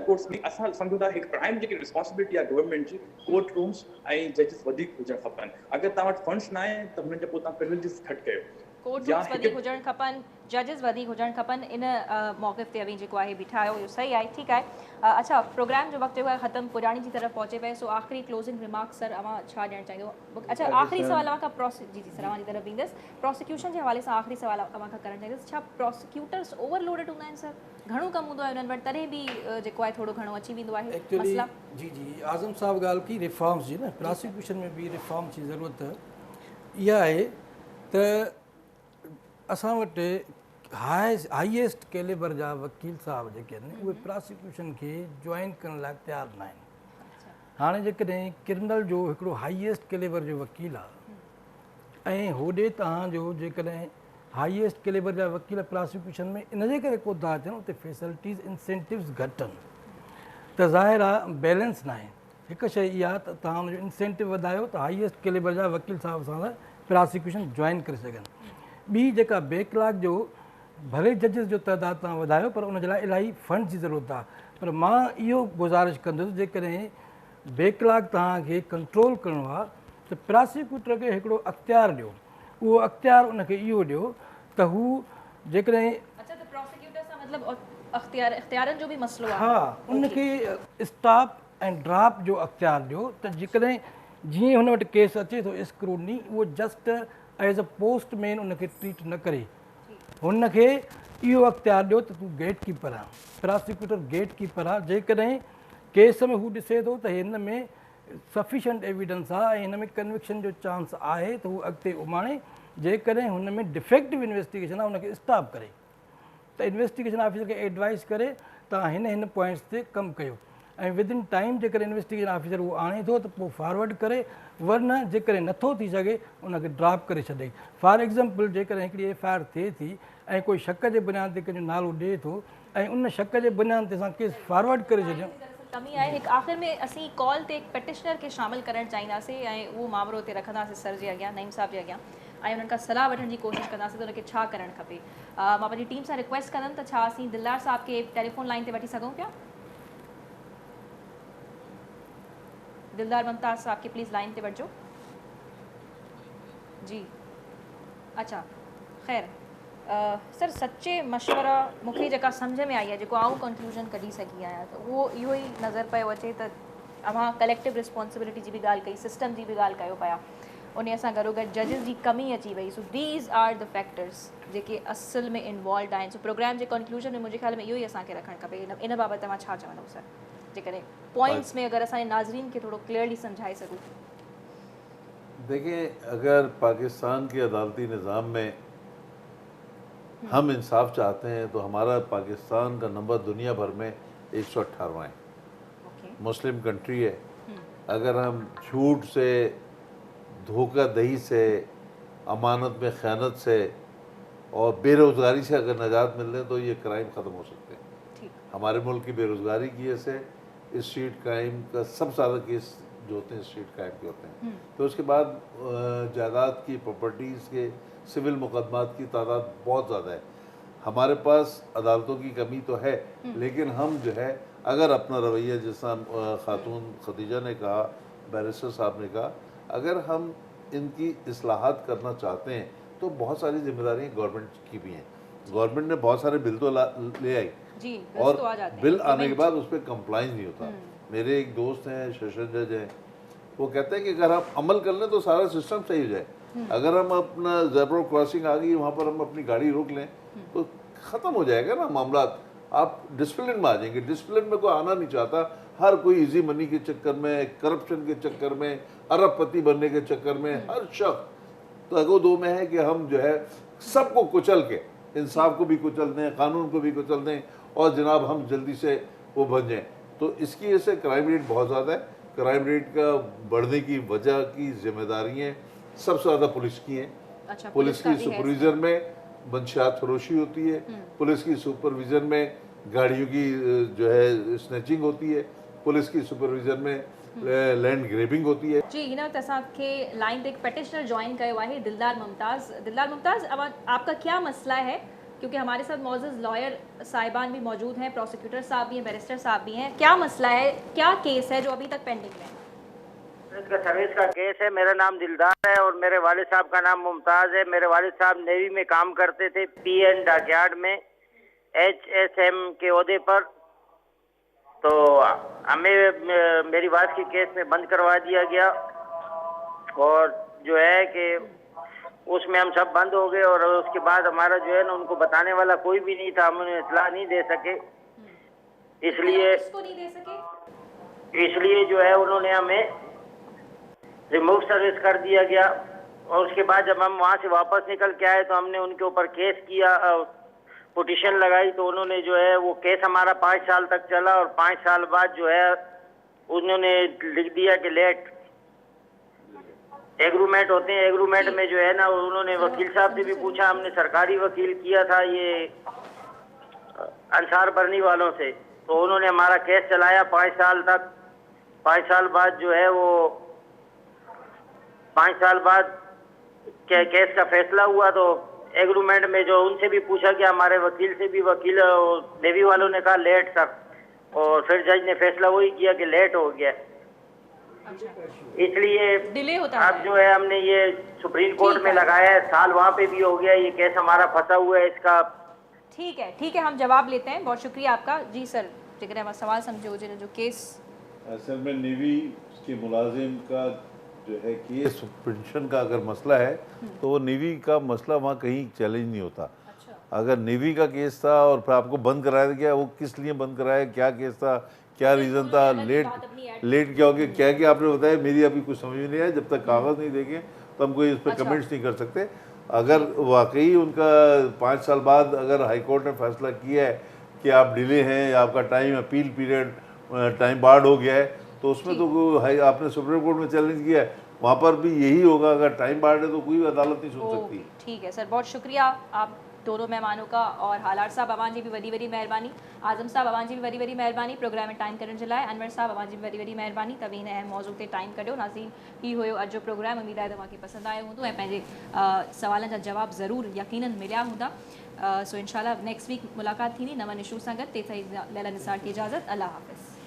कोर्ट्स में असां सम्झूं था हिकु प्राइम जेकी रिस्पॉन्सिबिलिटी आहे गवर्नमेंट जी, कोर्ट रूम्स ऐं जजिस वधीक हुजणु खपनि। अगरि तव्हां वटि फंड्स न आहे त हुननि जा पोइ तव्हां प्रिविलेजिस घटि कयो। कोर्ट या रूम्स वधीक हुजणु खपनि, जजिस वधीक हुजणु खपनि। इन मौक़िफ़ ते अभी जेको आहे बीठा आहियो, इहो सही आहे, ठीकु आहे। अच्छा, प्रोग्राम जो वक़्तु जेको आहे ख़तमु पुॼाणी जी तरफ़ पहुचे पिए, सो आख़िरी क्लोज़िंग रिमार्क्स सर अवां छा ॾियणु चाहींदो? अच्छा, आख़िरी सवाल अवां खां जी सर अवां जी तरफ़ ईंदसि। प्रोसिक्यूशन जे हवाले सां आख़िरी सवाल अवां खां करणु चाहींदसि, छा प्रोसिक्यूटर्स ओवरलोडेड हूंदा आहिनि सर? घणो कमु हूंदो आहे उन्हनि वटि, तॾहिं बि जेको आहे थोरो घणो अची वेंदो आहे एक्चुअली मसला? जी जी आज़म साहब ॻाल्हि की रिफॉर्म्स जी न, प्रोसिक्यूशन में भी रिफॉर्म्स जी ज़रूरत इहा आहे त असां वटि हाईएस्ट कैलिबर जा वकील साहब जेके आहिनि उहे प्रोसिक्यूशन खे जॉइन करण लाइ तयारु न आहिनि। हाणे जेकॾहिं क्रिमिनल जो हिकिड़ो हाईएस्ट कैलिबर जो वकील आहे ऐं होॾे तव्हांजो जेकॾहिं हाईएस्ट कैलिबर जा वकील प्रोसिक्यूशन में इनजे करे कोन था अचनि, उते फैसिलिटीज़ इंसेंटिव्स घटि आहिनि, त ज़ाहिर आहे बैलेंस न आहे। हिकु शइ इहा त तव्हां हुनजो इंसेंटिव वधायो त हाईएस्ट कैलिबर जा वकील साहब सां प्रोसिक्यूशन जॉइन करे सघनि। ॿी जेका बैकलॉग जो भले जजिस जो तइदादु तव्हां वधायो, पर उनजे लाइ इलाही फंड जी ज़रूरत आहे। पर मां इहो गुज़ारिश कंदुसि जेकॾहिं बैकलॉग तव्हांखे कंट्रोल करिणो आहे त प्रोसिक्यूटर खे हिकिड़ो अख़्तियार ॾियो। उहो अख़्तियार उनखे इहो ॾियो त हू जेकॾहिं अच्छा, त प्रोसिक्यूटर सां मतिलबु इख़्तियारनि जो बि मसलो आहे? हा, उनखे स्टॉप ऐं ड्रॉप जो अख़्तियार ॾियो त जेकॾहिं जीअं हुन वटि केस अचे थो स्क्रूटनी, उहो जस्ट एज़ अ पोस्टमैन उनखे ट्रीट न करे, हुनखे इहो अख़्तियार ॾियो त तूं गेट कीपर आहे, प्रोसिक्यूटर गेट कीपर आहे। जेकॾहिं केस में हू ॾिसे थो त हिन में सफिशेंट एविडेंस आहे ऐं हिन में कन्विक्शन जो चांस आहे त हू अॻिते उमाणे। जेकॾहिं हुन में डिफेक्टिव इन्वेस्टिगेशन आहे उनखे स्टॉप करे, त इन्वेस्टिगेशन ऑफिसर खे एडवाइस करे तव्हां हिन पॉइंट्स ते कमु कयो ऐं विदिन टाइम जेकॾहिं इन्वेस्टिगेशन ऑफिसर उहो आणे थो त पोइ फॉरवर्ड करे, वरना जेकॾहिं नथो थी सघे उनखे ड्रॉप करे छॾे। फॉर एग्ज़ाम्पल जेकॾहिं हिकिड़ी एफ आई आर थिए थी ऐं कोई शक जे बुनियाद ते कंहिंजो नालो ॾिए थो ऐं उन शक जे बुनियाद ते असां केस फॉरवर्ड करे छॾियूं। कमी आहे। हिकु आख़िर में असीं कॉल ते हिकु पेटिशनर खे शामिलु करणु चाहींदासीं ऐं उहो मामिलो हिते रखंदासीं सर जे अॻियां, नईम साहब जे अॻियां, ऐं उन्हनि खां सलाह वठण जी कोशिशि कंदासीं त उनखे छा करणु खपे। मां पंहिंजी टीम सां रिक्वेस्ट कंदमि त छा असीं दिलदार साहब खे टेलीफोन लाइन ते वठी सघूं पिया? दिलदार मुमताज़ साहब खे प्लीज़ लाइन ते वठिजो जी। अच्छा, ख़ैर सर, सचे मशवरा मूंखे जेका सम्झ में आई आहे, जेको आउं कंक्लूजन कढी सघी आहियां, त उहो इहो ई नज़र पियो अचे त अव्हां कलेक्टिव रिस्पॉन्सिबिलिटी जी बि ॻाल्हि कई, सिस्टम जी बि ॻाल्हि कयो पिया, उन सां गॾोगॾु जजिस जी कमी अची वई। सो दीज़ आर द फैक्टर्स जेके असल में इन्वॉल्व आहिनि। सो प्रोग्राम जे कंक्लूजन में मुंहिंजे ख़्याल में इहो ई असांखे रखणु खपे। इन बाबति तव्हां छा चवंदव सर, जेकॾहिं पॉइंट्स में अगरि असांजे नाज़रीन खे थोरो क्लियरली सम्झाए सघूं? देखिए, अगर पाकिस्तान के अदालती निज़ाम में हम इंसाफ चाहते हैं तो हमारा पाकिस्तान का नंबर दुनिया भर में 118वां है। मुस्लिम कंट्री है। अगर हम झूठ से, धोखाधड़ी से, अमानत में ख़यानत से और बेरोज़गारी से अगर निजात मिल रहे तो ये क्राइम ख़त्म हो सकते हैं। हमारे मुल्क की बेरोज़गारी की वजह से स्ट्रीट क्राइम का सबसे ज़्यादा केस जो होते हैं स्ट्रीट क्राइम के होते हैं। तो उसके बाद जायदाद की, प्रॉपर्टीज़ के, सिविल मुकदमात की तादाद बहुत ज़्यादा है। हमारे पास अदालतों की कमी तो है, लेकिन हम जो है अगर अपना रवैया, जैसा खातून खदीजा ने कहा, बैरिस्टर साहब ने कहा, अगर हम इनकी इस्लाहात करना चाहते हैं तो बहुत सारी जिम्मेदारियाँ गवर्नमेंट की भी हैं। गवर्नमेंट ने बहुत सारे बिल तो ले आई जी, और तो आ जाते हैं, बिल आने के बाद उस पर कंप्लाइंस नहीं होता। मेरे एक दोस्त हैं, सेशन जज हैं, वो कहते हैं कि अगर हम अमल कर लें तो सारा सिस्टम सही हो जाए। अगर हम अपना ज़ेब्रा क्रॉसिंग आ गई, वहाँ पर हम अपनी गाड़ी रोक लें तो ख़त्म हो जाएगा ना मामला। आप डिसिप्लिन में आ जाएंगे। डिसिप्लिन में कोई आना नहीं चाहता। हर कोई इजी मनी के चक्कर में, करप्शन के चक्कर में, अरबपति बनने के चक्कर में हर शख्स तो दो में है कि हम जो है सबको कुचल के, इंसाफ को भी कुचल दें, कानून को भी कुचल दें और जनाब हम जल्दी से वो बन जाएं। तो इसकी वजह से क्राइम रेट बहुत ज़्यादा है। क्राइम रेट का बढ़ने की वजह की जिम्मेदारियाँ सबसे ज़्यादा पुलिस की हैं। अच्छा, पुलिस की सुपरविजन में मंशियात फरोशी होती है, पुलिस की सुपरविजन में गाड़ियों की जो है स्नैचिंग होती है, पुलिस की सुपरविजन में लैंड ग्रेबिंग होती है। जी, हिन वक्त असांखे लाइन ते एक पेटिशनर जॉइन कयो आहे, दिलदार मुमताज़, अब आपका क्या मसला है? क्योंकि हमारे साथ मौजूद लॉयर साहिबान भी मौजूद हैं, प्रोसिक्यूटर साहब भी हैं, बैरिस्टर साहब भी हैं। क्या मसला है, क्या केस है जो अभी तक पेंडिंग है? इसका सर्विस का केस है। मेरा नाम दिलदार है और मेरे वालिद साहब का नाम मुमताज़ है। मेरे वालिद साहब नेवी में काम करते थे, PN डॉकयार्ड में HSM के ओहदे पर। तो हमें मेरी वाइफ की केस में बंद करवा दिया गया और जो है कि उसमें हम सब बंद हो गए और उसके बाद हमारा जो है ना उनको बताने वाला कोई भी नहीं था, हम उन्हें इत्तला नहीं दे सके। इसलिए जो है उन्होंने हमें रिमूव सर्विस कर दिया गया। और उसके बाद जब हम वहाँ से वापस निकल के आए तो हमने उनके ऊपर केस किया, पिटीशन लगाई। तो उन्होंने जो है वो केस हमारा 5 साल तक चला और 5 साल बाद जो है उन्होंने लिख दिया कि लेट एग्रीमेंट होते हैं। एग्रीमेंट में जो है ना उन्होंने वकील साहब से भी पूछा, हमने सरकारी वकील किया था ये अंसार बरनी वालों से, तो उन्होंने हमारा केस चलाया 5 साल तक। 5 साल बाद जो है वो 5 साल बाद केस का फैसला हुआ तो एग्रीमेंट में जो उनसे भी पूछा गया, हमारे वकील से भी, वकील नेवी वालों ने कहा लेट सर, और फिर जज ने फैसला वही किया कि लेट हो गया। इसलिए डिले होता अब जो है हमने ये सुप्रीम कोर्ट में लगाया है, साल वहाँ पे भी हो गया, ये केस हमारा फंसा हुआ है इसका। ठीक है, हम जवाब लेते हैं। बहुत शुक्रिया आपका। जी सर, जिक्र हमारा सवाल समझो जो केस असल में नेवी के मुलाजिम का जो है केस पेंशन का अगर मसला है तो वो नेवी का मसला वहाँ कहीं चैलेंज नहीं होता। अगर नेवी का केस था और फिर आपको बंद कराया गया, वो किस लिए बंद कराया, क्या केस था, क्या रीज़न था, लेट क्या हो गया, क्या क्या आपने बताया, मेरी अभी कुछ समझ में नहीं आया। जब तक कागज़ नहीं देंगे तो हम कोई इस पर कमेंट्स नहीं कर सकते। अगर वाकई उनका 5 साल बाद अगर हाई कोर्ट ने फैसला किया है कि आप डिले हैं, आपका time appeal period time barred हो गया है, तो उसमें तो आपने सुप्रीम कोर्ट में चैलेंज किया है, वहाँ पर भी यही होगा। अगर टाइम बार्ड है तो कोई अदालत नहीं सुन सकती। ठीक है सर, बहुत शुक्रिया आप दोनों मेहमानों का। और हालार साहब अवान जी भी वरी वरी मेहरबानी, आज़म साहब अवान जी भी वरी वरी मेहरबानी प्रोग्राम में टाइम करण जे लाइ, अनवर साहब अवान जी भी वरी वरी मेहरबानी तव्हीं इन अहम मौज़ू ते टाइम कढियो। नाज़रीन, ही हुयो अॼु जो प्रोग्राम, उम्मीद आहे तव्हांखे पसंदि आयो हूंदो ऐं पंहिंजे सवालनि जा जवाब ज़रूरु यकीनन मिलिया हूंदा। सो इंशाल्लाह नेक्स्ट वीक मुलाक़ात थींदी नवनि इशू सां गॾु। तेसिताईं लैला निसार की इजाज़त। अल्लाह हाफ़िज़।